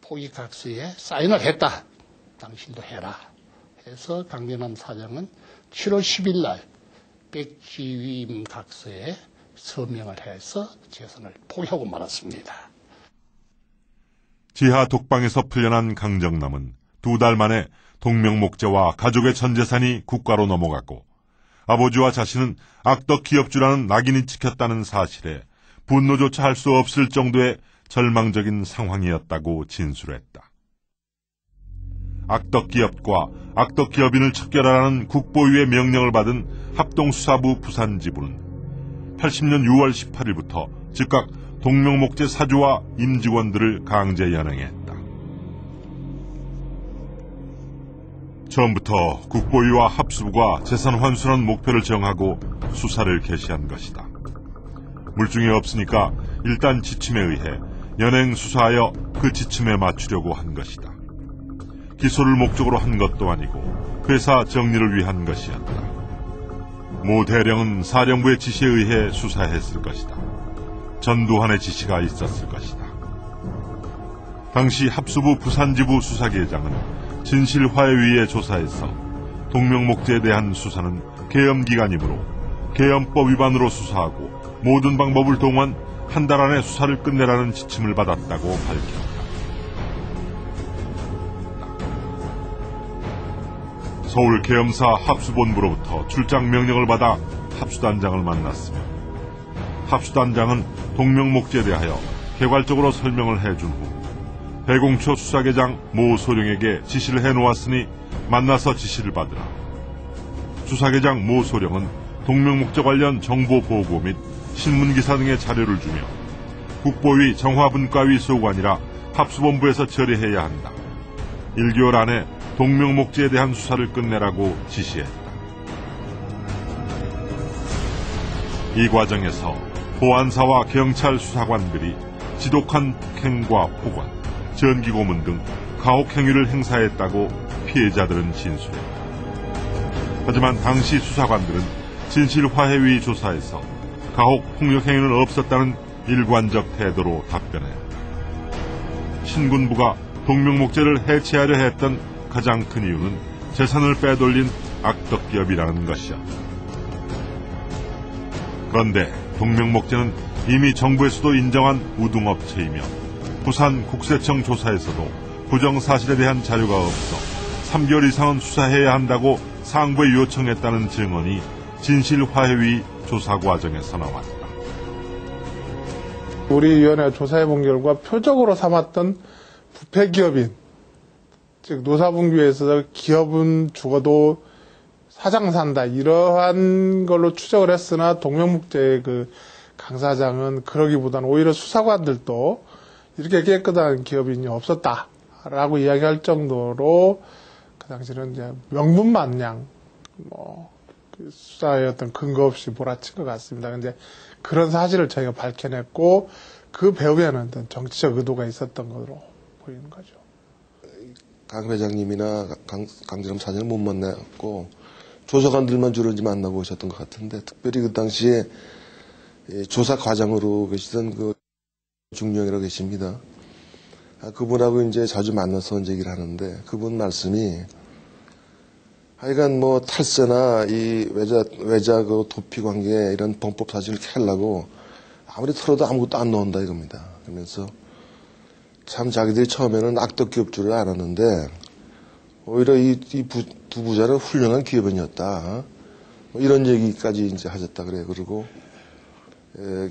포기 각서에 사인을 했다. 당신도 해라. 해서 강정남 사장은 7월 10일 날 백지 위임 각서에 서명을 해서 재산을 포기하고 말았습니다. 지하 독방에서 풀려난 강정남은 2달 만에 동명목재와 가족의 전 재산이 국가로 넘어갔고 아버지와 자신은 악덕 기업주라는 낙인이 찍혔다는 사실에 분노조차 할 수 없을 정도의 절망적인 상황이었다고 진술했다. 악덕 기업과 악덕 기업인을 척결하라는 국보위의 명령을 받은 합동수사부 부산지부는 80년 6월 18일부터 즉각 동명목재 사주와 임직원들을 강제 연행했다. 처음부터 국보위와 합수부가 재산 환수라는 목표를 정하고 수사를 개시한 것이다. 물증이 없으니까 일단 지침에 의해 연행 수사하여 그 지침에 맞추려고 한 것이다. 기소를 목적으로 한 것도 아니고 회사 정리를 위한 것이었다. 모 대령은 사령부의 지시에 의해 수사했을 것이다. 전두환의 지시가 있었을 것이다. 당시 합수부 부산지부 수사계장은 진실화해위의 조사에서 동명목재에 대한 수사는 계엄기간이므로 계엄법 위반으로 수사하고 모든 방법을 동원 한 달 안에 수사를 끝내라는 지침을 받았다고 밝혔다. 서울계엄사 합수본부로부터 출장 명령을 받아 합수단장을 만났으며 합수단장은 동명목재에 대하여 개괄적으로 설명을 해준 후 대공처 수사계장 모 소령에게 지시를 해놓았으니 만나서 지시를 받으라. 수사계장 모 소령은 동명목재 관련 정보 보고 및 신문기사 등의 자료를 주며 국보위 정화분과위 소관이라 합수본부에서 처리해야 한다. 1개월 안에 동명목재에 대한 수사를 끝내라고 지시했다. 이 과정에서 보안사와 경찰 수사관들이 지독한 폭행과 폭언, 전기고문 등 가혹행위를 행사했다고 피해자들은 진술했다. 하지만 당시 수사관들은 진실화해위 조사에서 가혹 폭력 행위는 없었다는 일관적 태도로 답변했다. 신군부가 동명목재를 해체하려 했던 가장 큰 이유는 재산을 빼돌린 악덕기업이라는 것이었다. 그런데 동명목재는 이미 정부에서도 인정한 우등업체이며 부산 국세청 조사에서도 부정사실에 대한 자료가 없어 3개월 이상은 수사해야 한다고 상부에 요청했다는 증언이 진실화해위 조사 과정에서 나왔다. 우리 위원회가 조사해본 결과 표적으로 삼았던 부패기업인, 즉 노사분규에서 기업은 죽어도 사장 산다 이러한 걸로 추적을 했으나 동명목재의 그 강 사장은 그러기보다는 오히려 수사관들도 이렇게 깨끗한 기업인이 없었다라고 이야기할 정도로 그 당시는 이제 명분 마냥 그 수사의 어떤 근거 없이 몰아친 것 같습니다. 근데 그런 사실을 저희가 밝혀냈고 그 배후에는 어떤 정치적 의도가 있었던 것으로 보이는 거죠. 강 회장님이나 강정남 사장을 못 만났고 조사관들만 주로 이제 만나고 오셨던 것 같은데 특별히 그 당시에 조사 과장으로 계시던 그 중령이라고 계십니다. 그분하고 이제 자주 만나서 이제 얘기를 하는데 그분 말씀이 하여간 뭐 탈세나 이 외자 그 도피 관계 이런 범법 사실을 캐려고 아무리 털어도 아무것도 안 나온다 이겁니다. 그러면서 참 자기들이 처음에는 악덕 기업주를 알았는데 오히려 이 두 부자는 훌륭한 기업인이었다. 뭐 이런 얘기까지 이제 하셨다 그래요. 그리고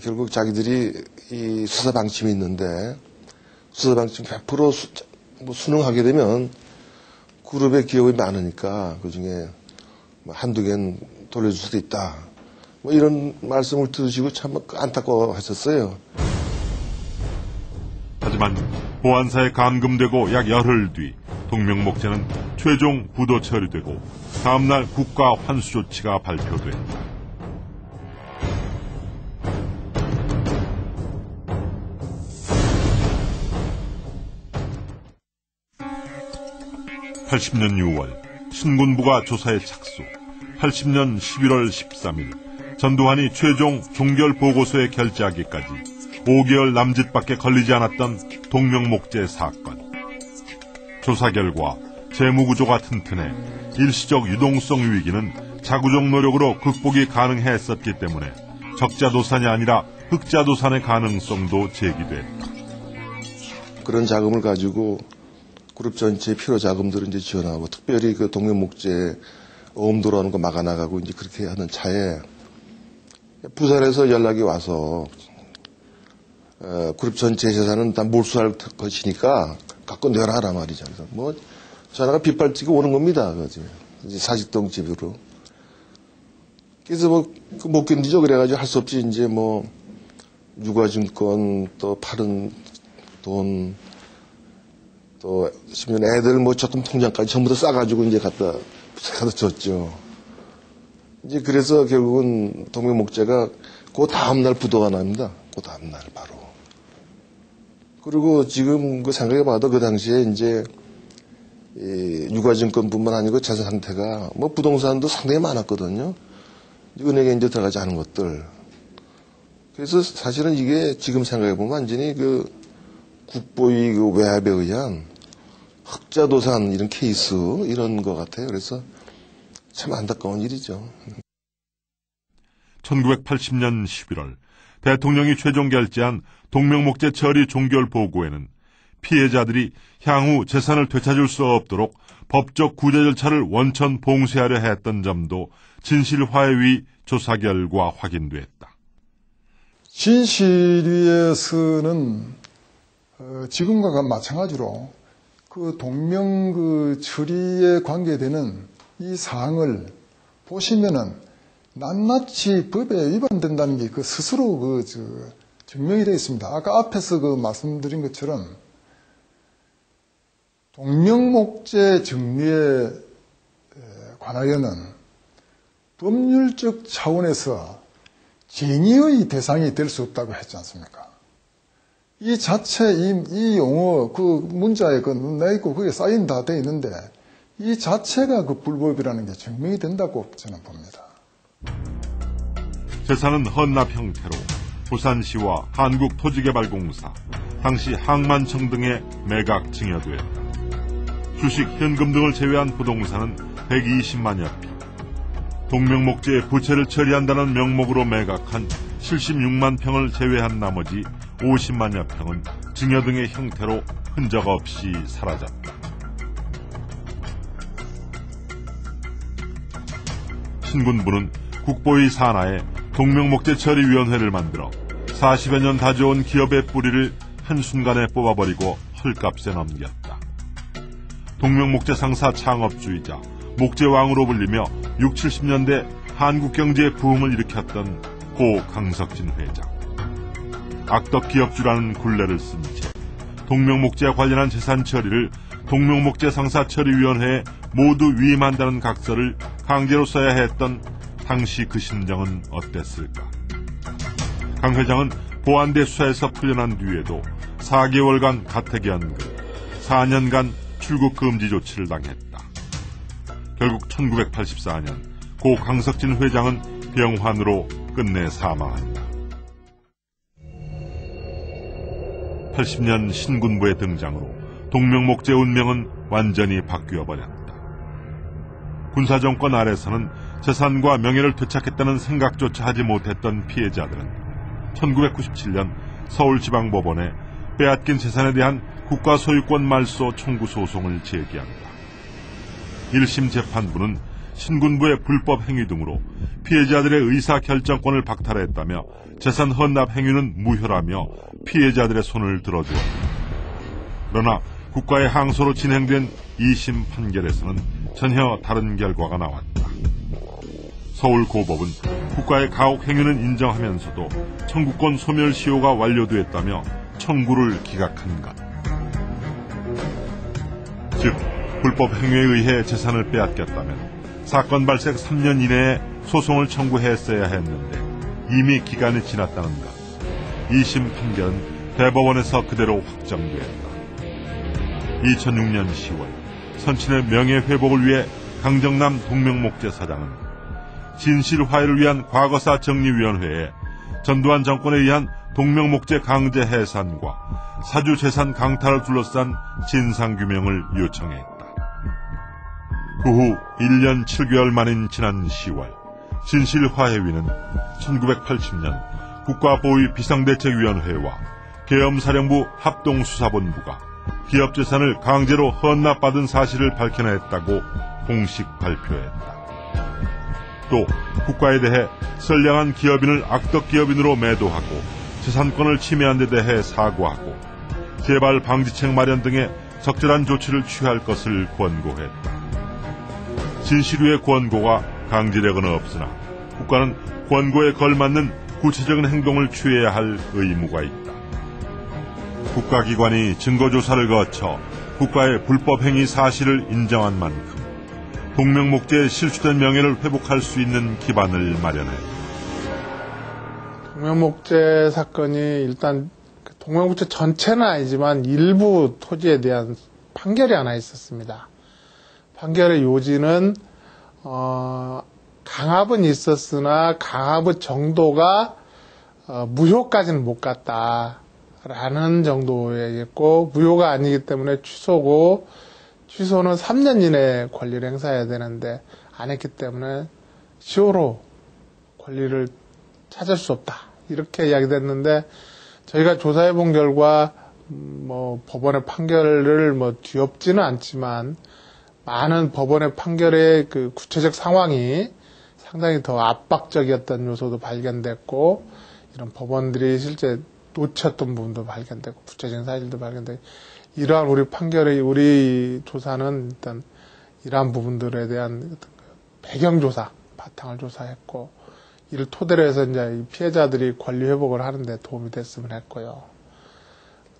결국 자기들이 이 수사 방침이 있는데 수사 방침 100% 수능하게 되면 그룹의 기업이 많으니까 그중에 한두 개는 돌려줄 수도 있다. 뭐 이런 말씀을 들으시고 참 안타까워하셨어요. 하지만 보안사에 감금되고 약 열흘 뒤 동명목재는 최종 부도 처리되고 다음날 국가 환수 조치가 발표됐다. (80년 6월) 신군부가 조사에 착수. 80년 11월 13일 전두환이 최종 종결 보고서에 결재하기까지 5개월 남짓밖에 걸리지 않았던 동명목재 사건. 조사 결과 재무구조가 튼튼해 일시적 유동성 위기는 자구적 노력으로 극복이 가능했었기 때문에 적자도산이 아니라 흑자도산의 가능성도 제기됐다. 그런 자금을 가지고 그룹 전체 필요 자금들을 이제 지원하고, 특별히 그 동명목재 어음 들어오는 거 막아나가고 이제 그렇게 하는 차에 부산에서 연락이 와서 그룹 전체 재산은 다 몰수할 것이니까 갖고 내놔라 말이죠. 그래서 뭐 전화가 빗발치고 오는 겁니다. 그지? 이제 사직동 집으로. 그래서 뭐 못 견디죠. 그래가지고 할 수 없이 이제 뭐 유가증권 또 파른 돈 또 심지어 애들 뭐 적금 통장까지 전부 다 싸가지고 이제 갖다 줬죠. 이제 그래서 결국은 동명목재가 그 다음날 부도가 납니다. 그 다음날 바로. 그리고 지금 그 생각해봐도 그 당시에 이제 유가증권뿐만 아니고 자산 상태가 뭐 부동산도 상당히 많았거든요. 은행에 이제 들어가지 않은 것들. 그래서 사실은 이게 지금 생각해보면 완전히 그 국보의 그 외압에 의한 흑자도산 이런 케이스 이런 것 같아요. 그래서 참 안타까운 일이죠. 1980년 11월 대통령이 최종 결재한 동명목재 처리 종결 보고에는 피해자들이 향후 재산을 되찾을 수 없도록 법적 구제 절차를 원천 봉쇄하려 했던 점도 진실화해위 조사 결과 확인됐다. 진실위에서는 지금과 마찬가지로 그 동명 그 처리에 관계되는 이 사항을 보시면은 낱낱이 법에 위반된다는 게 그 스스로 그 증명이 되어 있습니다. 아까 앞에서 그 말씀드린 것처럼 동명목재 정리에 관하여는 법률적 차원에서 쟁의의 대상이 될 수 없다고 했지 않습니까? 이 자체 이 용어 그 문자에 그 내 있고 그게 사인 다 돼 있는데 이 자체가 그 불법이라는 게 증명이 된다고 저는 봅니다. 재산은 헌납 형태로 부산시와 한국토지개발공사, 당시 항만청 등에 매각 증여됐다. 주식, 현금 등을 제외한 부동산은 120만여 피. 동명목재의 부채를 처리한다는 명목으로 매각한 76만 평을 제외한 나머지 50만여 평은 증여 등의 형태로 흔적 없이 사라졌다. 신군부는 국보의 산하에 동명목재 처리위원회를 만들어 40여 년 다져온 기업의 뿌리를 한순간에 뽑아버리고 헐값에 넘겼다. 동명목재 상사 창업주의자, 목재왕으로 불리며 60, 70년대 한국 경제의 부흥을 일으켰던 고 강석진 회장. 악덕 기업주라는 굴레를 쓴 채 동명목재와 관련한 재산 처리를 동명목재 상사 처리위원회에 모두 위임한다는 각서를 강제로 써야 했던 당시 그 심정은 어땠을까? 강 회장은 보안대 수사에서 풀려난 뒤에도 4개월간 가택연금, 4년간 출국 금지 조치를 당했다. 결국 1984년 고 강석진 회장은 병환으로 끝내 사망한다. 80년 신군부의 등장으로 동명목재 운명은 완전히 바뀌어버렸다. 군사정권 아래서는 재산과 명예를 되찾겠다는 생각조차 하지 못했던 피해자들은 1997년 서울지방법원에 빼앗긴 재산에 대한 국가소유권 말소 청구 소송을 제기한다. 1심 재판부는 신군부의 불법 행위 등으로 피해자들의 의사결정권을 박탈했다며 재산 헌납 행위는 무효라며 피해자들의 손을 들어주었다. 그러나 국가의 항소로 진행된 2심 판결에서는 전혀 다른 결과가 나왔다. 서울고법은 국가의 가혹 행위는 인정하면서도 청구권 소멸 시효가 완료되었다며 청구를 기각한 것. 즉, 불법 행위에 의해 재산을 빼앗겼다면 사건 발생 3년 이내에 소송을 청구했어야 했는데 이미 기간이 지났다는 것. 2심 판결은 대법원에서 그대로 확정됐다. 2006년 10월 선친의 명예회복을 위해 강정남 동명목재 사장은 진실화해를 위한 과거사 정리위원회에 전두환 정권에 의한 동명목재 강제 해산과 사주재산 강탈을 둘러싼 진상규명을 요청했다. 그 후 1년 7개월 만인 지난 10월 진실화해위는 1980년 국가보위 비상대책위원회와 계엄사령부 합동수사본부가 기업재산을 강제로 헌납받은 사실을 밝혀냈다고 공식 발표했다. 또 국가에 대해 선량한 기업인을 악덕기업인으로 매도하고 재산권을 침해한 데 대해 사과하고 재발 방지책 마련 등의 적절한 조치를 취할 것을 권고했다. 진실위의 권고가 강제력은 없으나 국가는 권고에 걸맞는 구체적인 행동을 취해야 할 의무가 있다. 국가기관이 증거조사를 거쳐 국가의 불법행위 사실을 인정한 만큼 동명목재의 실추된 명예를 회복할 수 있는 기반을 마련했다. 동명목재 사건이 일단 동명목재 전체는 아니지만 일부 토지에 대한 판결이 하나 있었습니다. 판결의 요지는 강압은 있었으나 강압의 정도가 무효까지는 못 갔다라는 정도였고, 무효가 아니기 때문에 취소고, 취소는 3년 이내에 권리를 행사해야 되는데 안 했기 때문에 시효로 권리를 찾을 수 없다, 이렇게 이야기됐는데, 저희가 조사해 본 결과 법원의 판결을 뒤엎지는 않지만 많은 법원의 판결의 그 구체적 상황이 상당히 더 압박적이었던 요소도 발견됐고, 이런 법원들이 실제 놓쳤던 부분도 발견되고, 구체적인 사실도 발견되고, 이러한 우리 판결의, 우리 조사는 일단 이러한 부분들에 대한 배경조사, 바탕을 조사했고, 이를 토대로 해서 이제 피해자들이 권리 회복을 하는데 도움이 됐으면 했고요.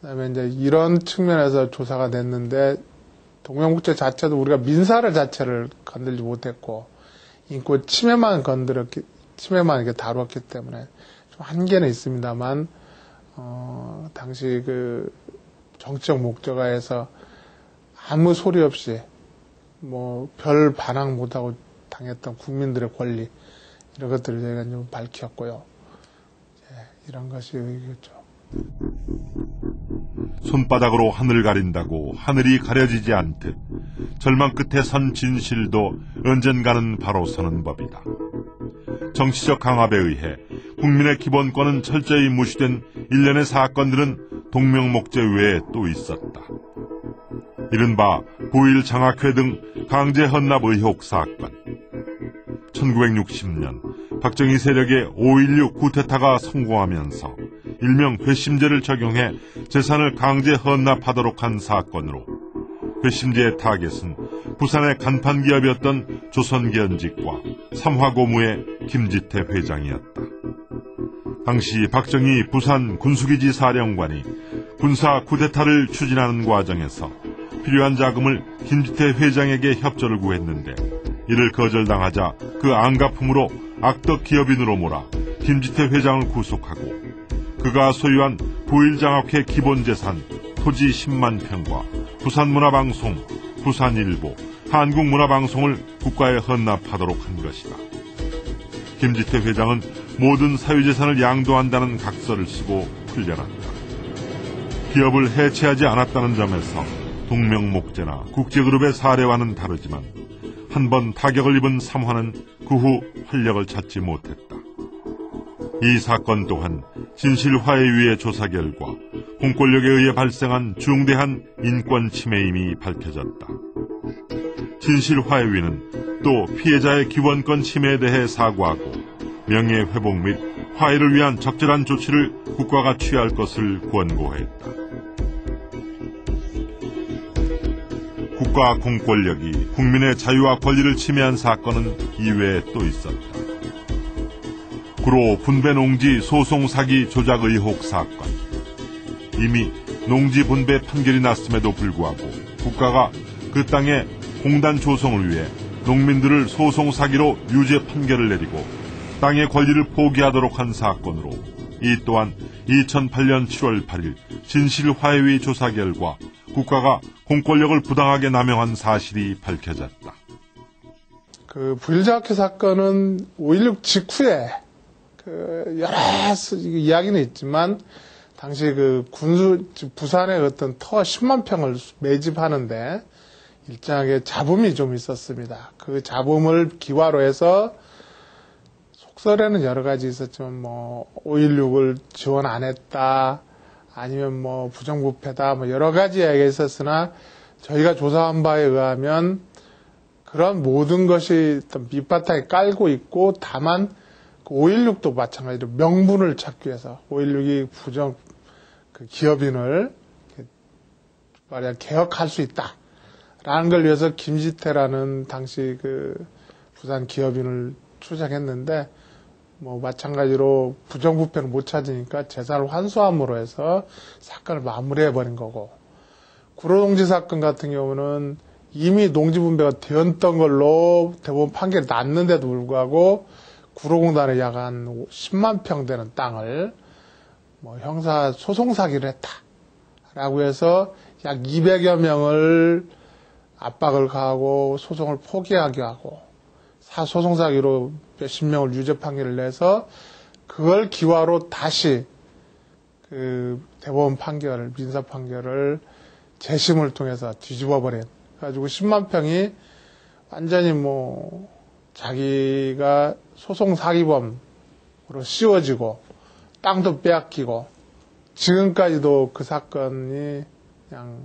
그 다음에 이제 이런 측면에서 조사가 됐는데, 동명목재 자체도 우리가 민사를 자체를 건들지 못했고, 인권 침해만 이렇게 다루었기 때문에 좀 한계는 있습니다만, 당시 그 정치적 목적화에서 아무 소리 없이 별 반항 못하고 당했던 국민들의 권리, 이런 것들을 저희가 좀 밝혔고요. 이런 것이 의미죠. 손바닥으로 하늘 가린다고 하늘이 가려지지 않듯 절망 끝에 선 진실도 언젠가는 바로 서는 법이다. 정치적 강압에 의해 국민의 기본권은 철저히 무시된 일련의 사건들은 동명목재 외에 또 있었다. 이른바 고일 장학회 등 강제 헌납 의혹 사건. 1960년 박정희 세력의 5.16 쿠데타가 성공하면서 일명 회심제를 적용해 재산을 강제 헌납하도록 한 사건으로, 회심제의 타겟은 부산의 간판 기업이었던 조선기연직과 삼화고무의 김지태 회장이었다. 당시 박정희 부산 군수기지 사령관이 군사 쿠데타를 추진하는 과정에서 필요한 자금을 김지태 회장에게 협조를 구했는데, 이를 거절당하자 그 안갚음으로 악덕 기업인으로 몰아 김지태 회장을 구속하고, 그가 소유한 고일장학회 기본재산 토지 10만 평과 부산문화방송, 부산일보, 한국문화방송을 국가에 헌납하도록 한 것이다. 김지태 회장은 모든 사유재산을 양도한다는 각서를 쓰고 풀려났다. 기업을 해체하지 않았다는 점에서 동명목재나 국제그룹의 사례와는 다르지만, 한 번 타격을 입은 삼화는 그 후 활력을 찾지 못했다. 이 사건 또한 진실화해위의 조사 결과 공권력에 의해 발생한 중대한 인권 침해임이 밝혀졌다. 진실화해위는 또 피해자의 기본권 침해에 대해 사과하고 명예회복 및 화해를 위한 적절한 조치를 국가가 취할 것을 권고했다. 국가 공권력이 국민의 자유와 권리를 침해한 사건은 이외에 또 있었다. 구로 분배 농지 소송 사기 조작 의혹 사건. 이미 농지 분배 판결이 났음에도 불구하고 국가가 그 땅에 공단 조성을 위해 농민들을 소송 사기로 유죄 판결을 내리고 땅의 권리를 포기하도록 한 사건으로, 이 또한 2008년 7월 8일 진실화해위 조사 결과 국가가 공권력을 부당하게 남용한 사실이 밝혀졌다. 그 부일장학회 사건은 5.16 직후에 그 여러 이야기는 있지만 당시 그 부산의 어떤 터 10만 평을 매집하는데 일정하게 잡음이 좀 있었습니다. 그 잡음을 기화로 해서 속설에는 여러 가지 있었지만 뭐 5.16을 지원 안 했다, 아니면 뭐 부정부패다, 뭐 여러 가지 이야기가 있었으나 저희가 조사한 바에 의하면 그런 모든 것이 밑바탕에 깔고 있고, 다만 5.16도 마찬가지로 명분을 찾기 위해서 5.16이 그 기업인을 말하자면 개혁할 수 있다라는 걸 위해서 김지태라는 당시 그 부산 기업인을 추적했는데, 뭐 마찬가지로 부정부패를 못 찾으니까 재산을 환수함으로 해서 사건을 마무리해버린 거고, 구로동지 사건 같은 경우는 이미 농지분배가 되었던 걸로 대법원 판결이 났는데도 불구하고 구로공단에 약 한 10만 평 되는 땅을 뭐 형사 소송 사기를 했다라고 해서 약 200여 명을 압박을 가하고 소송을 포기하게 하고 소송 사기로 몇십 명을 유죄 판결을 내서 그걸 기화로 다시 그 대법원 판결을, 민사 판결을 재심을 통해서 뒤집어버린, 가지고 10만 평이 완전히 뭐 자기가 소송 사기범으로 씌워지고 땅도 빼앗기고, 지금까지도 그 사건이 그냥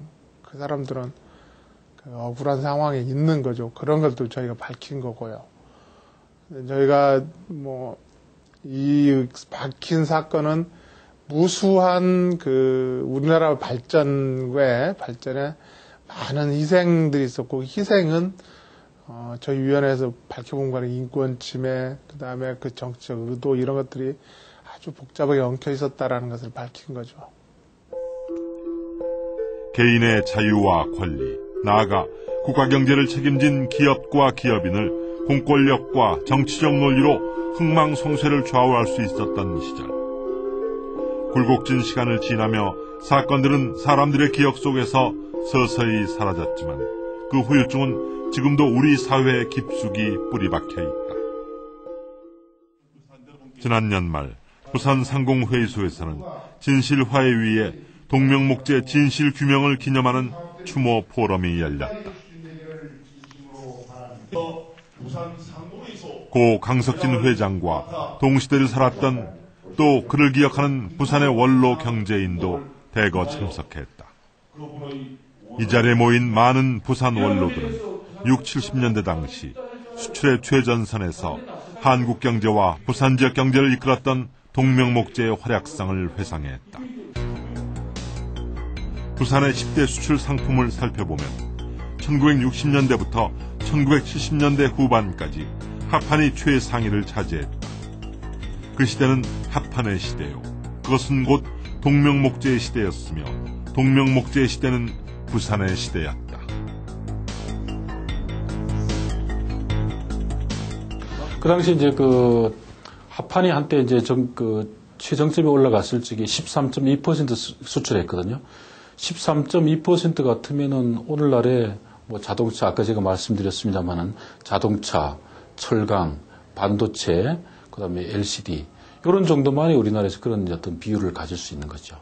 그 사람들은 그 억울한 상황에 있는 거죠. 그런 것도 저희가 밝힌 거고요. 저희가 뭐 이 밝힌 사건은 무수한 그 우리나라 발전에 많은 희생들이 있었고, 희생은 저희 위원회에서 밝혀본 거는 인권 침해, 그 다음에 그 정치적 의도, 이런 것들이 아주 복잡하게 엉켜 있었다라는 것을 밝힌 거죠. 개인의 자유와 권리, 나아가 국가 경제를 책임진 기업과 기업인을 공권력과 정치적 논리로 흥망성쇠를 좌우할 수 있었던 시절. 굴곡진 시간을 지나며 사건들은 사람들의 기억 속에서 서서히 사라졌지만 그 후유증은 지금도 우리 사회에 깊숙이 뿌리박혀 있다. 지난 연말 부산 상공회의소에서는 진실화해위에 동명목재 진실규명을 기념하는 추모 포럼이 열렸다. 고 강석진 회장과 동시대를 살았던, 또 그를 기억하는 부산의 원로 경제인도 대거 참석했다. 이 자리에 모인 많은 부산 원로들은 60, 70년대 당시 수출의 최전선에서 한국 경제와 부산 지역 경제를 이끌었던 동명목재의 활약상을 회상했다. 부산의 10대 수출 상품을 살펴보면 1960년대부터 1970년대 후반까지 합판이 최상위를 차지했다. 그 시대는 합판의 시대요. 그것은 곧 동명목재의 시대였으며 동명목재의 시대는 부산의 시대였다. 그 당시 이제 그 합판이 한때 이제 최정점에 올라갔을 적에 13.2% 수출했거든요. 13.2% 같으면은 오늘날에 뭐 자동차, 아까 제가 말씀드렸습니다만은 자동차, 철강, 반도체, 그다음에 LCD 이런 정도만이 우리나라에서 그런 어떤 비율을 가질 수 있는 거죠.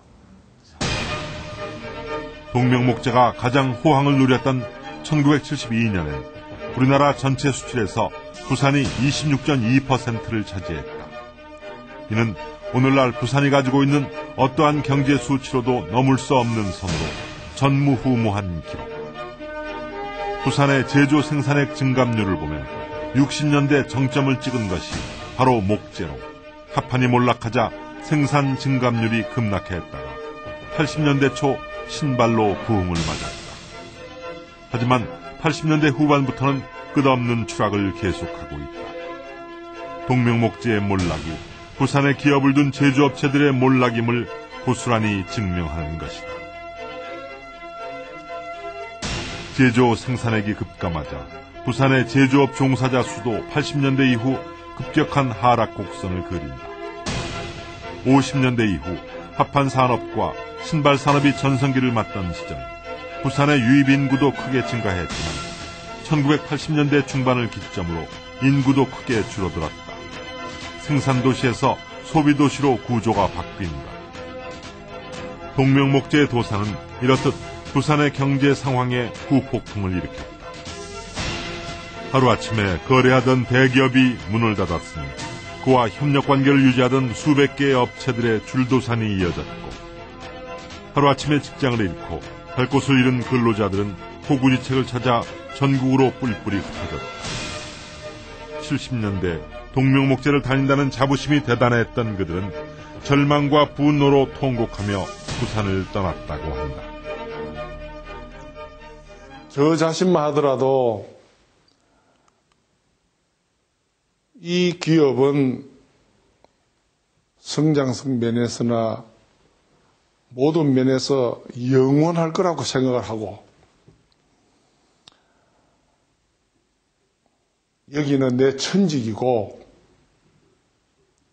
동명목재가 가장 호황을 누렸던 1972년엔 우리나라 전체 수출에서 부산이 26.2%를 차지했다. 이는 오늘날 부산이 가지고 있는 어떠한 경제 수치로도 넘을 수 없는 선으로 전무후무한 기록. 부산의 제조 생산액 증감률을 보면 60년대 정점을 찍은 것이 바로 목재로, 합판이 몰락하자 생산 증감률이 급락했다가 80년대 초 신발로 부흥을 맞았다. 하지만 80년대 후반부터는 끝없는 추락을 계속하고 있다. 동명목재의 몰락이 부산의 기업을 둔 제조업체들의 몰락임을 고스란히 증명하는 것이다. 제조 생산액이 급감하자 부산의 제조업 종사자 수도 80년대 이후 급격한 하락 곡선을 그린다. 50년대 이후 합판 산업과 신발 산업이 전성기를 맞던 시절 부산의 유입 인구도 크게 증가했지만 1980년대 중반을 기점으로 인구도 크게 줄어들었다. 생산도시에서 소비도시로 구조가 바뀐다. 동명목재의 도산은 이렇듯 부산의 경제 상황에 후폭풍을 일으켰다. 하루아침에 거래하던 대기업이 문을 닫았으니 그와 협력관계를 유지하던 수백 개의 업체들의 줄도산이 이어졌고, 하루아침에 직장을 잃고 갈 곳을 잃은 근로자들은 호구지책을 찾아 전국으로 뿔뿔이 흩어졌다. 70년대 동명목재를 다닌다는 자부심이 대단했던 그들은 절망과 분노로 통곡하며 부산을 떠났다고 한다. 저 자신만 하더라도 이 기업은 성장성 면에서나 모든 면에서 영원할 거라고 생각을 하고, 여기는 내 천직이고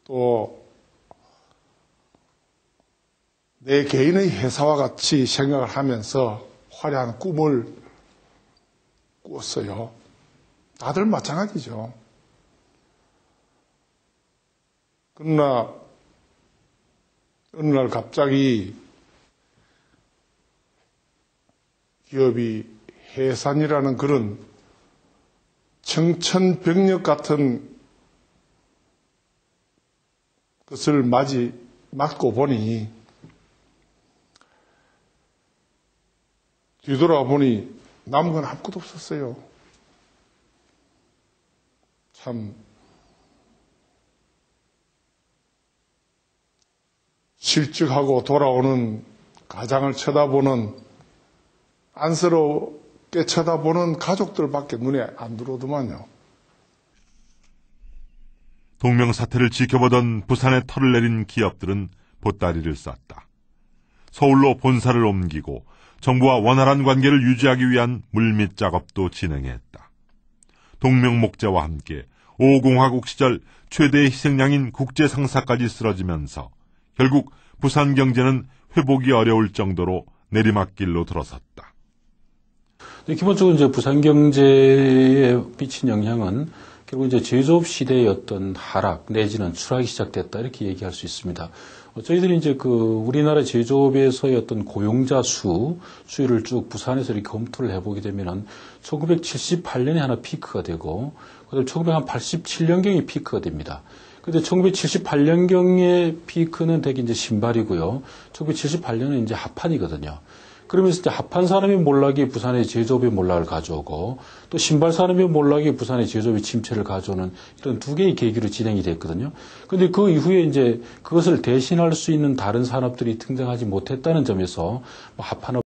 또 내 개인의 회사와 같이 생각을 하면서 화려한 꿈을 꾸었어요. 다들 마찬가지죠. 그러나 어느 날 갑자기 기업이 해산이라는 그런 청천벽력 같은 것을 맞고 보니, 뒤돌아보니 남은 건 아무것도 없었어요. 참 실직하고 돌아오는 가장을 쳐다보는, 안쓰럽게 쳐다보는 가족들밖에 눈에 안 들어오더만요. 동명사태를 지켜보던 부산에 털을 내린 기업들은 보따리를 쌌다. 서울로 본사를 옮기고 정부와 원활한 관계를 유지하기 위한 물밑 작업도 진행했다. 동명목재와 함께 5공화국 시절 최대의 희생양인 국제상사까지 쓰러지면서 결국 부산 경제는 회복이 어려울 정도로 내리막길로 들어섰다. 기본적으로 이제 부산 경제에 미친 영향은 결국 이제 제조업 시대의 어떤 하락 내지는 추락이 시작됐다, 이렇게 얘기할 수 있습니다. 저희들이 이제 우리나라 제조업에서의 어떤 고용자 수율을 쭉 부산에서 이렇게 검토를 해보게 되면은 1978년에 하나 피크가 되고, 그다음에 1987년경에 피크가 됩니다. 근데 1978년경의 피크는 되게 이제 신발이고요. 1978년은 이제 합판이거든요. 그러면서 이제 합판 산업의 몰락이 부산의 제조업의 몰락을 가져오고, 또 신발 산업의 몰락이 부산의 제조업의 침체를 가져오는 이런 두 개의 계기로 진행이 됐거든요. 근데 그 이후에 이제 그것을 대신할 수 있는 다른 산업들이 등장하지 못했다는 점에서 합판업